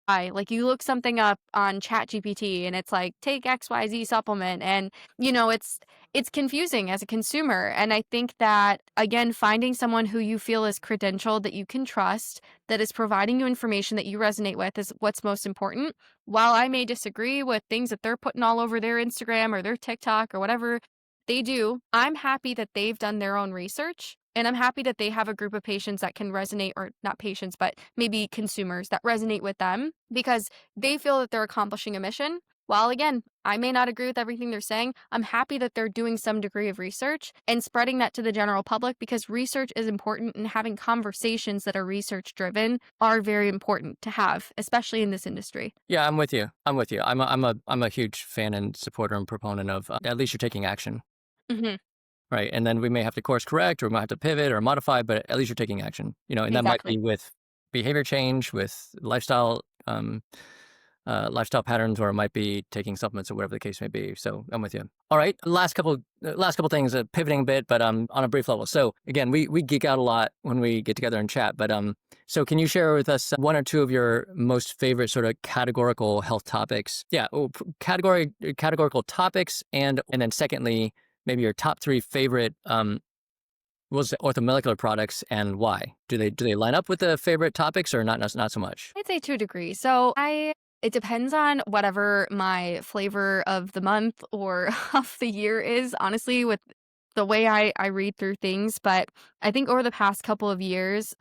Like you look something up on ChatGPT and it's like, take XYZ supplement. And, it's confusing as a consumer. And I think that, again, finding someone who you feel is credentialed, that you can trust, that is providing you information that you resonate with is what's most important. While I may disagree with things that they're putting all over their Instagram or their TikTok or whatever they do, I'm happy that they've done their own research. And I'm happy that they have a group of patients that can resonate, or not patients, but maybe consumers that resonate with them because they feel that they're accomplishing a mission. while again, I may not agree with everything they're saying, I'm happy that they're doing some degree of research and spreading that to the general public because research is important and having conversations that are research driven are very important to have, especially in this industry. Yeah, I'm with you. I'm with you. I'm a huge fan and supporter and proponent of at least you're taking action, Hmm. right? And then we may have to course correct or we might have to pivot or modify, but at least you're taking action, and that might be Exactly. with behavior change, with lifestyle patterns, or it might be taking supplements or whatever the case may be. So I'm with you. All right, last couple things, pivoting a bit, but on a brief level. So again, we geek out a lot when we get together and chat. But so can you share with us one or two of your most favorite sort of categorical health topics? Yeah, categorical topics, and then secondly, maybe your top three favorite was orthomolecular products and why? Do they line up with the favorite topics or not so much? I'd say to a degree. It depends on whatever my flavor of the month or of the year is, honestly, with the way I read through things. But I think over the past couple of years,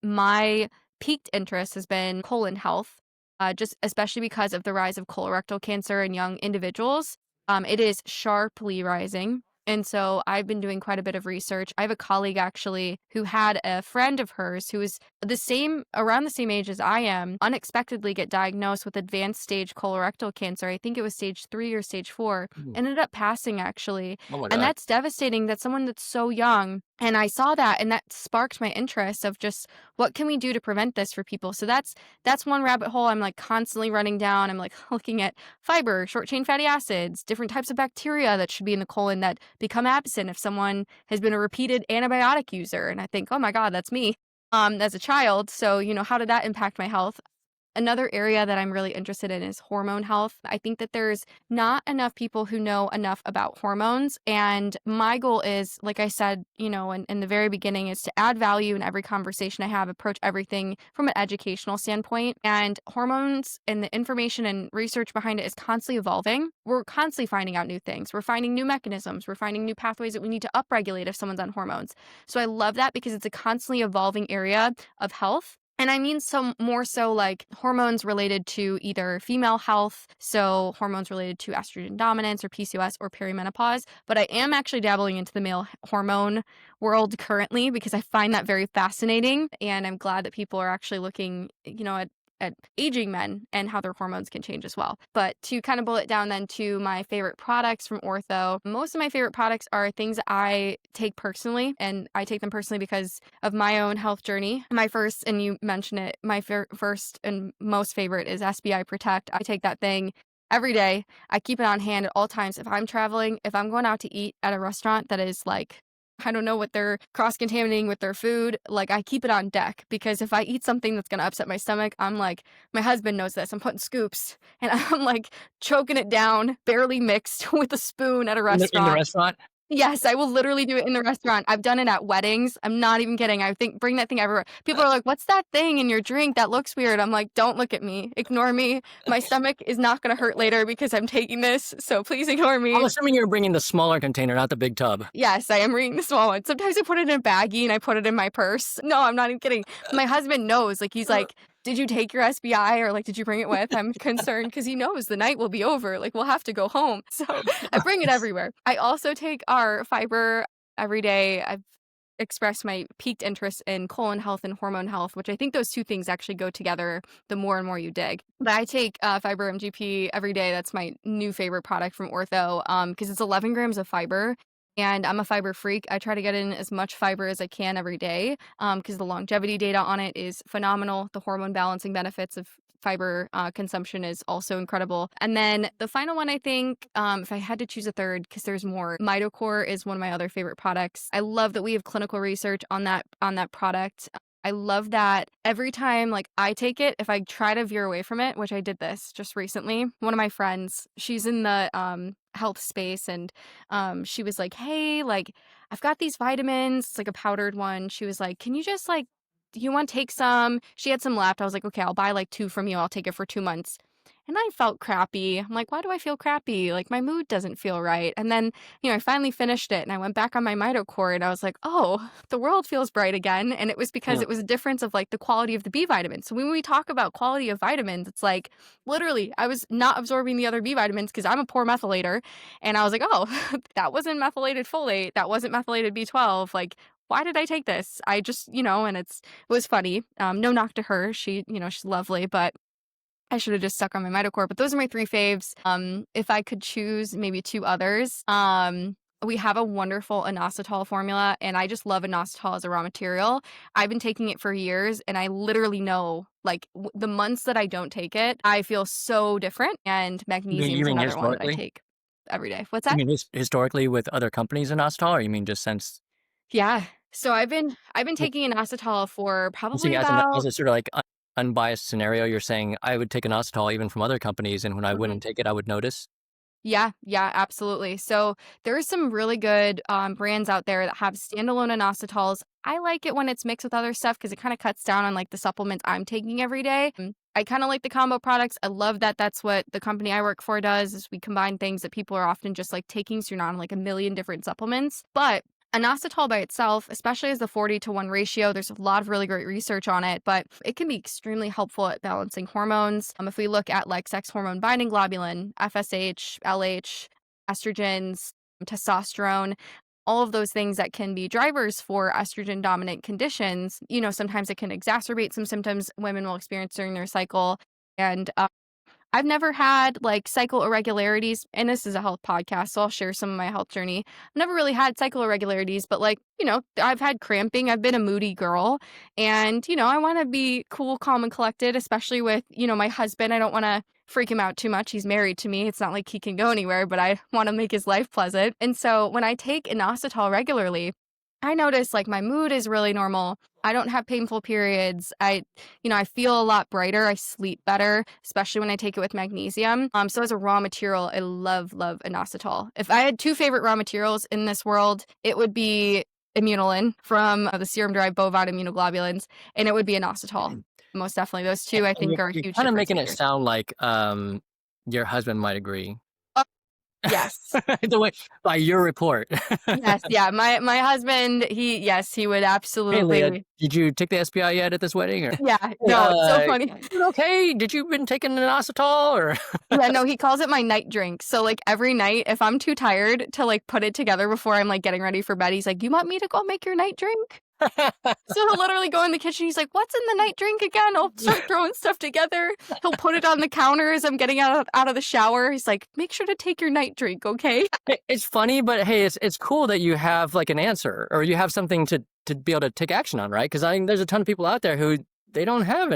my peaked interest has been colon health, just especially because of the rise of colorectal cancer in young individuals. It is sharply rising. And so I've been doing quite a bit of research. I have a colleague actually who had a friend of hers who was around the same age as I am, unexpectedly get diagnosed with advanced stage colorectal cancer. I think it was stage 3 or stage 4. Mm. Ended up passing actually. Oh my And God. that's devastating that someone that's so young. And I saw that and that sparked my interest of just what can we do to prevent this for people. So that's one rabbit hole I'm like constantly running down. I'm like looking at fiber, short chain fatty acids, different types of bacteria that should be in the colon that become absent if someone has been a repeated antibiotic user. And I think, oh my God, that's me as a child. So, how did that impact my health? Another area that I'm really interested in is hormone health. I think that there's not enough people who know enough about hormones. And my goal is, like I said, in the very beginning, is to add value in every conversation I have, approach everything from an educational standpoint. And hormones and the information and research behind it is constantly evolving. We're constantly finding out new things. We're finding new mechanisms. We're finding new pathways that we need to upregulate if someone's on hormones. So I love that because it's a constantly evolving area of health. And I mean some more so like hormones related to either female health, so hormones related to estrogen dominance or PCOS or perimenopause. But I am actually dabbling into the male hormone world currently because I find that very fascinating. And I'm glad that people are actually looking, at aging men and how their hormones can change as well. But to kind of bullet down then to my favorite products from Ortho, most of my favorite products are things I take personally, and I take them personally because of my own health journey. My first, and you mentioned it, my first and most favorite is SBI Protect. I take that thing every day. I keep it on hand at all times. If I'm traveling, if I'm going out to eat at a restaurant that is like, I don't know what they're cross-contaminating with their food. Like, I keep it on deck because if I eat something that's going to upset my stomach, I'm like, my husband knows this. I'm putting scoops and I'm like choking it down, barely mixed with a spoon at a In the restaurant. restaurant? Yes, I will literally do it in the restaurant. I've done it at weddings. I'm not even kidding. I think bring that thing everywhere. People are like, "What's that thing in your drink? That looks weird." I'm like, "Don't look at me. Ignore me. My stomach is not going to hurt later because I'm taking this. So please ignore I'm me." assuming you're bringing the smaller container, not the big tub. Yes, I am reading the small one. Sometimes I put it in a baggie and I put it in my purse. No, I'm not even kidding. My husband knows. Like, he's like, "Did you take your SBI or like, did you bring it with?" I'm concerned because he knows the night will be over. Like, we'll have to go home. So I bring it everywhere. I also take our fiber every day. I've expressed my peaked interest in colon health and hormone health, which I think those two things actually go together the more and more you dig. But I take fiber MGP every day. That's my new favorite product from Ortho because it's 11 grams of fiber. And I'm a fiber freak. I try to get in as much fiber as I can every day because the longevity data on it is phenomenal. The hormone balancing benefits of fiber consumption is also incredible. And then the final one, I think, if I had to choose a third, because there's more, Mitocore is one of my other favorite products. I love that we have clinical research on that product. I love that every time like I take it, if I try to veer away from it, which I did this just recently, one of my friends, she's in the health space and she was like, "Hey, like I've got these vitamins, it's like a powdered one." She was like, "Can you just like do you want to take some?" She had some left. I was like, "Okay, I'll buy like 2 from you. I'll take it for 2 months." and I felt crappy. I'm like, why do I feel crappy? Like my mood doesn't feel right. And then, I finally finished it and I went back on my mitochore and I was like, oh, the world feels bright again. And it was because Yeah. it was a difference of like the quality of the B vitamins. So when we talk about quality of vitamins, it's like literally I was not absorbing the other B vitamins because I'm a poor methylator. And I was like, oh, that wasn't methylated folate. That wasn't methylated B12. Like, why did I take this? I just, and it was funny. No knock to her. She's lovely, but I should have just stuck on my mitochore. But those are my three faves. If I could choose maybe two others, we have a wonderful inositol formula, and I just love inositol as a raw material. I've been taking it for years, and I literally know, like, the months that I don't take it, I feel so different. And magnesium You is mean another one that I historically? take every day. What's You that? mean historically with other companies in Ostal, or you mean just since? Yeah. So I've been taking inositol for I'm probably saying as about. a sort of like unbiased scenario, you're saying I would take an Inositol even from other companies, and when I Mhm. wouldn't take it, I would notice. Yeah, absolutely. So there's some really good brands out there that have standalone inositols. I like it when it's mixed with other stuff because it kind of cuts down on like the supplements I'm taking every day. I kind of like the combo products. I love that that's what the company I work for does is we combine things that people are often just like taking so you're not on like a million different supplements. But inositol by itself, especially as the 40-to-1 ratio, there's a lot of really great research on it, but it can be extremely helpful at balancing hormones. If we look at like sex hormone binding globulin, FSH, LH, estrogens, testosterone, all of those things that can be drivers for estrogen dominant conditions, sometimes it can exacerbate some symptoms women will experience during their cycle. And I've never had like cycle irregularities, and this is a health podcast, so I'll share some of my health journey. I've never really had cycle irregularities, but like, I've had cramping. I've been a moody girl, and, I want to be cool, calm, and collected, especially with, my husband. I don't want to freak him out too much. He's married to me. It's not like he can go anywhere, but I want to make his life pleasant. And so when I take inositol regularly, I notice like my mood is really normal. I don't have painful periods. I feel a lot brighter. I sleep better, especially when I take it with magnesium. So as a raw material, I love, love inositol. If I had two favorite raw materials in this world, it would be immunolin from the serum-derived bovine immunoglobulins, and it would be inositol. Most definitely. Those two, I And think, are you're huge kind of difference making it makers. sound like your husband might agree. Oh, yes. The way by your report. Yes. Yeah. My husband, he would Hey, Leah, absolutely. did you take the SPI yet at this wedding? Or Yeah. hey, No, it's so funny. you okay? Did you been taking an Inositol or? Yeah, no, he calls it my night drink. So, like, every night, if I'm too tired to, like, put it together before I'm, like, getting ready for bed, he's like, "You want me to go make your night drink?" So he'll literally go in the kitchen, he's like, "What's in the night drink again?" I'll start throwing stuff together. He'll put it on the counter as I'm getting out of the shower. He's like, "Make sure to take your night drink, okay?" It's funny, but hey, it's cool that you have like an answer or you have something to be able to take action on, right? Because I think there's a ton of people out there who they don't have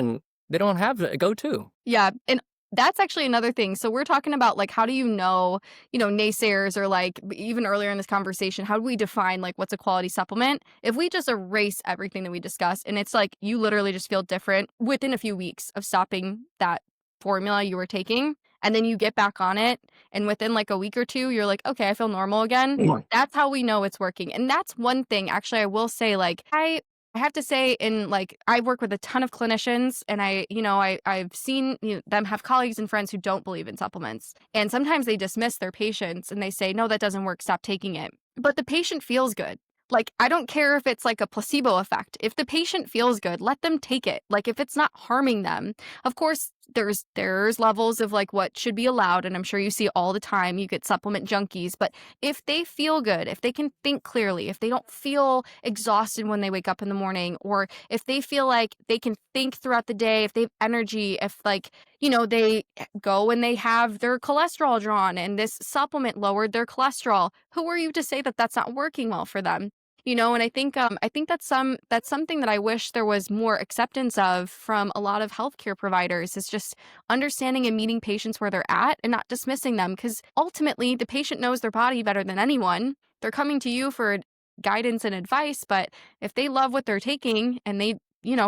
a go-to. Yeah, and that's actually another thing. So we're talking about like how do naysayers or like even earlier in this conversation, how do we define like what's a quality supplement? If we just erase everything that we discussed and it's like you literally just feel different within a few weeks of stopping that formula you were taking and then you get back on it and within like a week or two you're like, okay, I feel normal again. That's how we know it's working. And that's one thing actually I will say, like I have to say, in like, I work with a ton of clinicians, and I've seen them have colleagues and friends who don't believe in supplements, and sometimes they dismiss their patients and they say, "No, that doesn't work. Stop taking it." But the patient feels good. Like, I don't care if it's like a placebo effect. If the patient feels good, let them take it. Like, if it's not harming them, of course, there's levels of like what should be allowed, and I'm sure you see all the time. You get supplement junkies, but if they feel good, if they can think clearly, if they don't feel exhausted when they wake up in the morning, or if they feel like they can think throughout the day, if they have energy, if like, they go and they have their cholesterol drawn and this supplement lowered their cholesterol, who are you to say that that's not working well for them? And I think that's something that I wish there was more acceptance of from a lot of healthcare providers is just understanding and meeting patients where they're at and not dismissing them, because ultimately the patient knows their body better than anyone. They're coming to you for guidance and advice, but if they love what they're taking and they,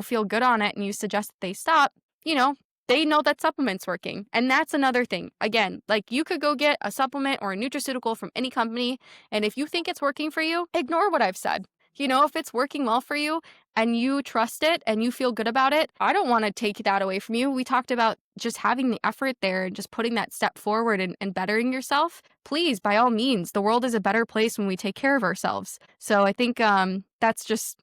feel good on it and you suggest that they stop, you know, they know that supplement's working. And that's another thing. Again, like you could go get a supplement or a nutraceutical from any company, and if you think it's working for you, ignore what I've said. If it's working well for you, and you trust it and you feel good about it, I don't want to take that away from you. We talked about just having the effort there and just putting that step forward and bettering yourself. Please, by all means, the world is a better place when we take care of ourselves. So I think that's just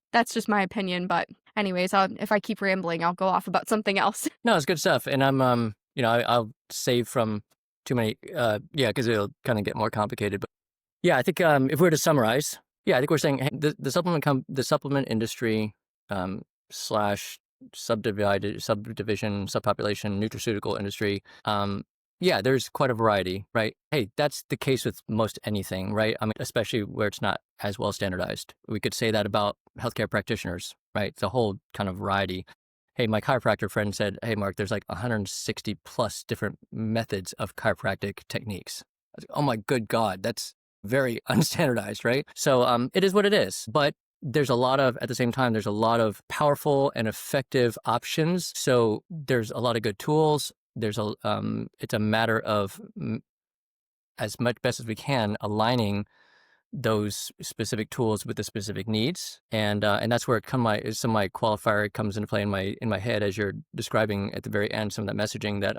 my opinion. But anyways, if I keep rambling, I'll go off about something else. No, it's good stuff. And I'm I'll save from too many because it'll kind of get more complicated. But yeah, I think if we were to summarize, I think we're saying, hey, the supplement industry slash subdivision, subpopulation, nutraceutical industry. There's quite a variety, right? Hey, that's the case with most anything, right? I mean, especially where it's not as well standardized. We could say that about healthcare practitioners, right? It's a whole kind of variety. Hey, my chiropractor friend said, hey, Mark, there's like 160 plus different methods of chiropractic techniques. I was like, oh my good God, that's very unstandardized, right? So it is what it is. But there's a lot of, at the same time, there's a lot of powerful and effective options. So there's a lot of good tools. It's a matter of as much best as we can aligning those specific tools with the specific needs, and that's where some of my qualifier comes into play in my head as you're describing at the very end some of that messaging that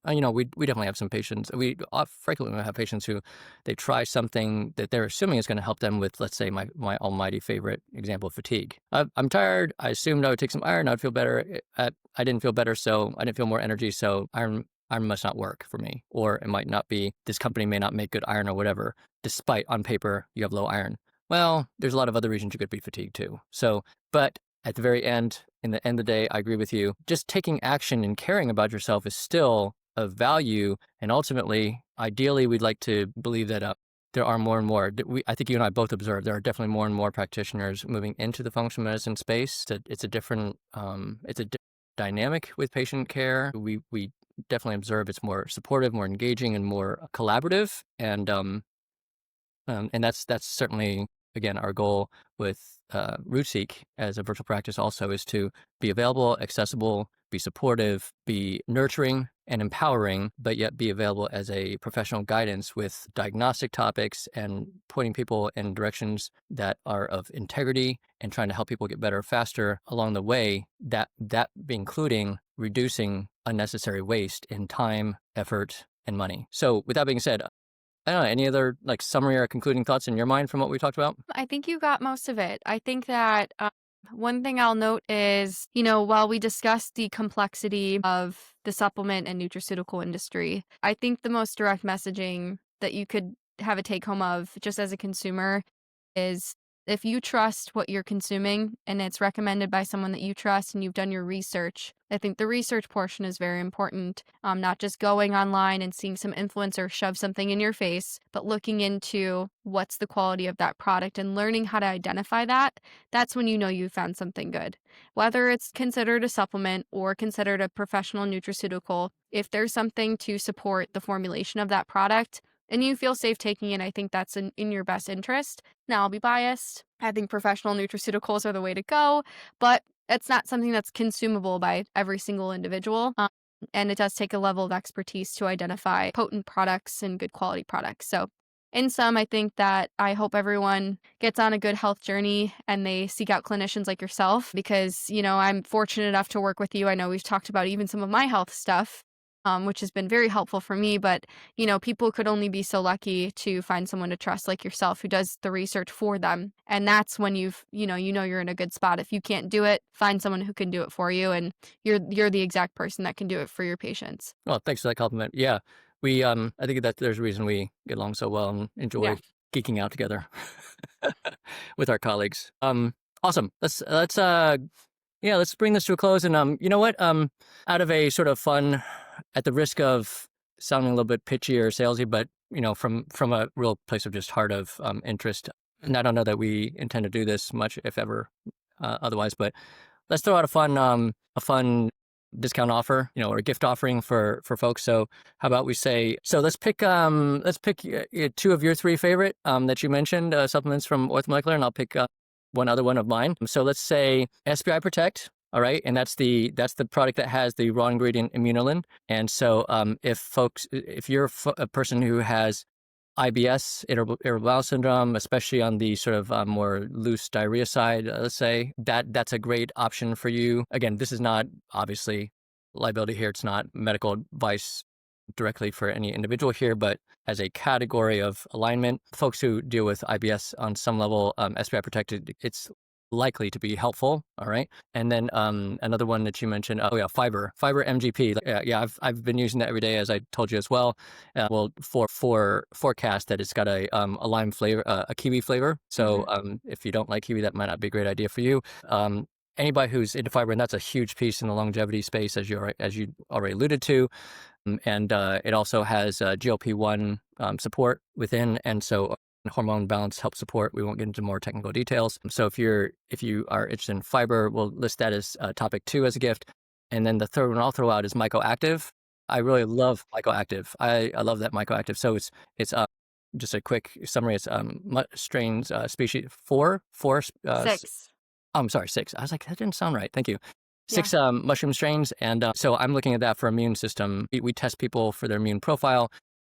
we definitely have some patients. We frequently have patients who they try something that they're assuming is going to help them with, let's say, my almighty favorite example, fatigue. I'm tired. I assumed I would take some iron. I would feel better. I didn't feel better, so I didn't feel more energy. So iron must not work for me, or it might not be. This company may not make good iron or whatever, despite on paper you have low iron. Well, there's a lot of other reasons you could be fatigued too. So, but at the very end, in the end of the day, I agree with you. Just taking action and caring about yourself is still of value. And ultimately, ideally, we'd like to believe that there are more and more. I think you and I both observe there are definitely more and more practitioners moving into the functional medicine space. It's a different dynamic with patient care. We definitely observe it's more supportive, more engaging, and more collaborative. And that's certainly, again, our goal with RootSeek as a virtual practice also is to be available, accessible, be supportive, be nurturing and empowering, but yet be available as a professional guidance with diagnostic topics and pointing people in directions that are of integrity and trying to help people get better faster along the way, that including reducing unnecessary waste in time, effort, and money. So with that being said, I don't know, any other like summary or concluding thoughts in your mind from what we talked about? I think you got most of it. I think that one thing I'll note is, while we discussed the complexity of the supplement and nutraceutical industry, I think the most direct messaging that you could have a take home of just as a consumer is if you trust what you're consuming and it's recommended by someone that you trust and you've done your research, I think the research portion is very important. Not just going online and seeing some influencer shove something in your face, but looking into what's the quality of that product and learning how to identify that. That's when you know you found something good. Whether it's considered a supplement or considered a professional nutraceutical, if there's something to support the formulation of that product, and you feel safe taking it, I think that's in your best interest. Now, I'll be biased. I think professional nutraceuticals are the way to go, but it's not something that's consumable by every single individual. And it does take a level of expertise to identify potent products and good quality products. So in sum, I think that I hope everyone gets on a good health journey and they seek out clinicians like yourself because, I'm fortunate enough to work with you. I know we've talked about even some of my health stuff, which has been very helpful for me. But, people could only be so lucky to find someone to trust like yourself who does the research for them. And that's when you're in a good spot. If you can't do it, find someone who can do it for you. And you're the exact person that can do it for your patients. Well, thanks for that compliment. Yeah, we I think that there's a reason we get along so well and enjoy geeking out together with our colleagues. Awesome. Let's bring this to a close. And you know what? Out of a sort of fun, at the risk of sounding a little bit pitchy or salesy, but from a real place of just heart of interest. And I don't know that we intend to do this much, if ever, otherwise. But let's throw out a fun discount offer, or a gift offering for folks. So how about we say, so let's pick two of your three favorite that you mentioned supplements from Orthomolecular, and I'll pick one other one of mine. So let's say SBI Protect. All right, and that's the product that has the raw ingredient immunolin. And so if you're a person who has IBS, irritable bowel syndrome, especially on the sort of more loose diarrhea side, let's say, that's a great option for you. Again, this is not obviously liability here. It's not medical advice directly for any individual here, but as a category of alignment, folks who deal with IBS on some level, SPI protected, it's likely to be helpful. All right. And then another one that you mentioned, fiber MGP. I've been using that every day, as I told you as well. For forecast that it's got a lime flavor, a kiwi flavor. So if you don't like kiwi, that might not be a great idea for you. Anybody who's into fiber, and that's a huge piece in the longevity space, as you already alluded to. And it also has GLP-1 support within, and so hormone balance help support. We won't get into more technical details. So if you are interested in fiber, we'll list that as topic 2 as a gift. And then the third one I'll throw out is mycoactive. I really love mycoactive. I love that mycoactive. So it's just a quick summary. It's strains species 4. 6. I'm sorry, 6. I was like, that didn't sound right. Thank you. 6 Yeah. mushroom strains. And so I'm looking at that for immune system. We test people for their immune profile,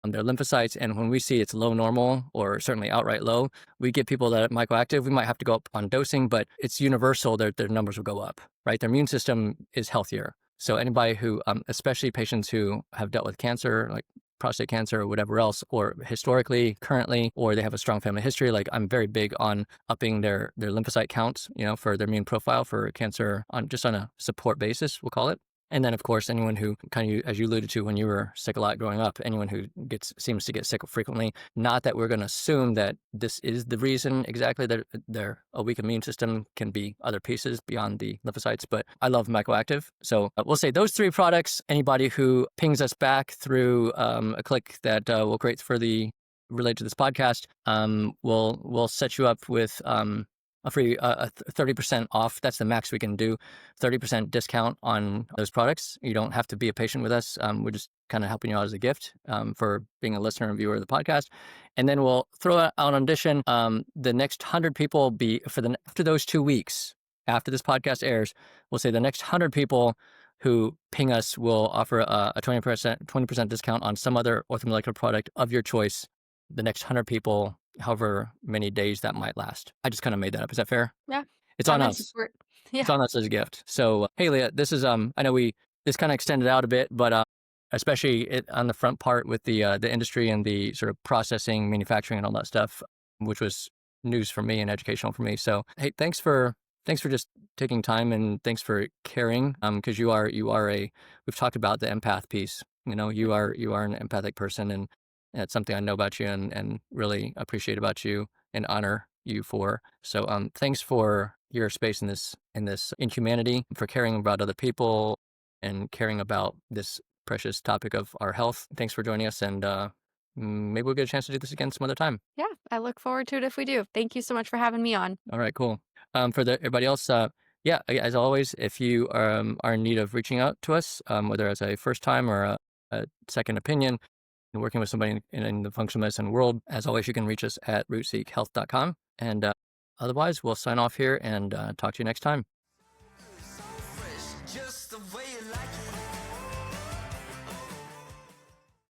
their lymphocytes. And when we see it's low normal or certainly outright low, we give people that mycoactive. We might have to go up on dosing, but it's universal. Their numbers will go up, right? Their immune system is healthier. So anybody who, especially patients who have dealt with cancer, like prostate cancer or whatever else, or historically, currently, or they have a strong family history, like I'm very big on upping their lymphocyte counts, for their immune profile for cancer on a support basis, we'll call it. And then, of course, anyone who kind of, as you alluded to when you were sick a lot growing up, anyone who seems to get sick frequently, not that we're going to assume that this is the reason exactly that they're a weak immune system, can be other pieces beyond the lymphocytes, but I love mycoactive. So we'll say those 3 products. Anybody who pings us back through a click that we'll create for related to this podcast, we'll set you up with a free 30% off. That's the max we can do. 30% discount on those products. You don't have to be a patient with us. We're just kind of helping you out as a gift for being a listener and viewer of the podcast. And then we'll throw out an addition. The next 100 people will be after those 2 weeks after this podcast airs. We'll say the next 100 people who ping us will offer a 20% discount on some other orthomolecular product of your choice. The next 100 people, however many days that might last. I just kind of made that up. Is that fair? Yeah. It's on us. Yeah. It's on us as a gift. So, hey, Leah, this is, I know this kind of extended out a bit, but especially on the front part with the industry and the sort of processing, manufacturing and all that stuff, which was news for me and educational for me. So, hey, thanks for just taking time, and thanks for caring. Because we've talked about the empath piece. You are an empathic person, and it's something I know about you and really appreciate about you and honor you for. So thanks for your space in this humanity, for caring about other people and caring about this precious topic of our health. Thanks for joining us, and maybe we'll get a chance to do this again some other time. Yeah, I look forward to it if we do. Thank you so much for having me on. All right, cool. For everybody else, as always, if you are in need of reaching out to us, whether as a first time or a second opinion, and working with somebody in the functional medicine world, as always, you can reach us at rootseekhealth.com. And otherwise, we'll sign off here and talk to you next time.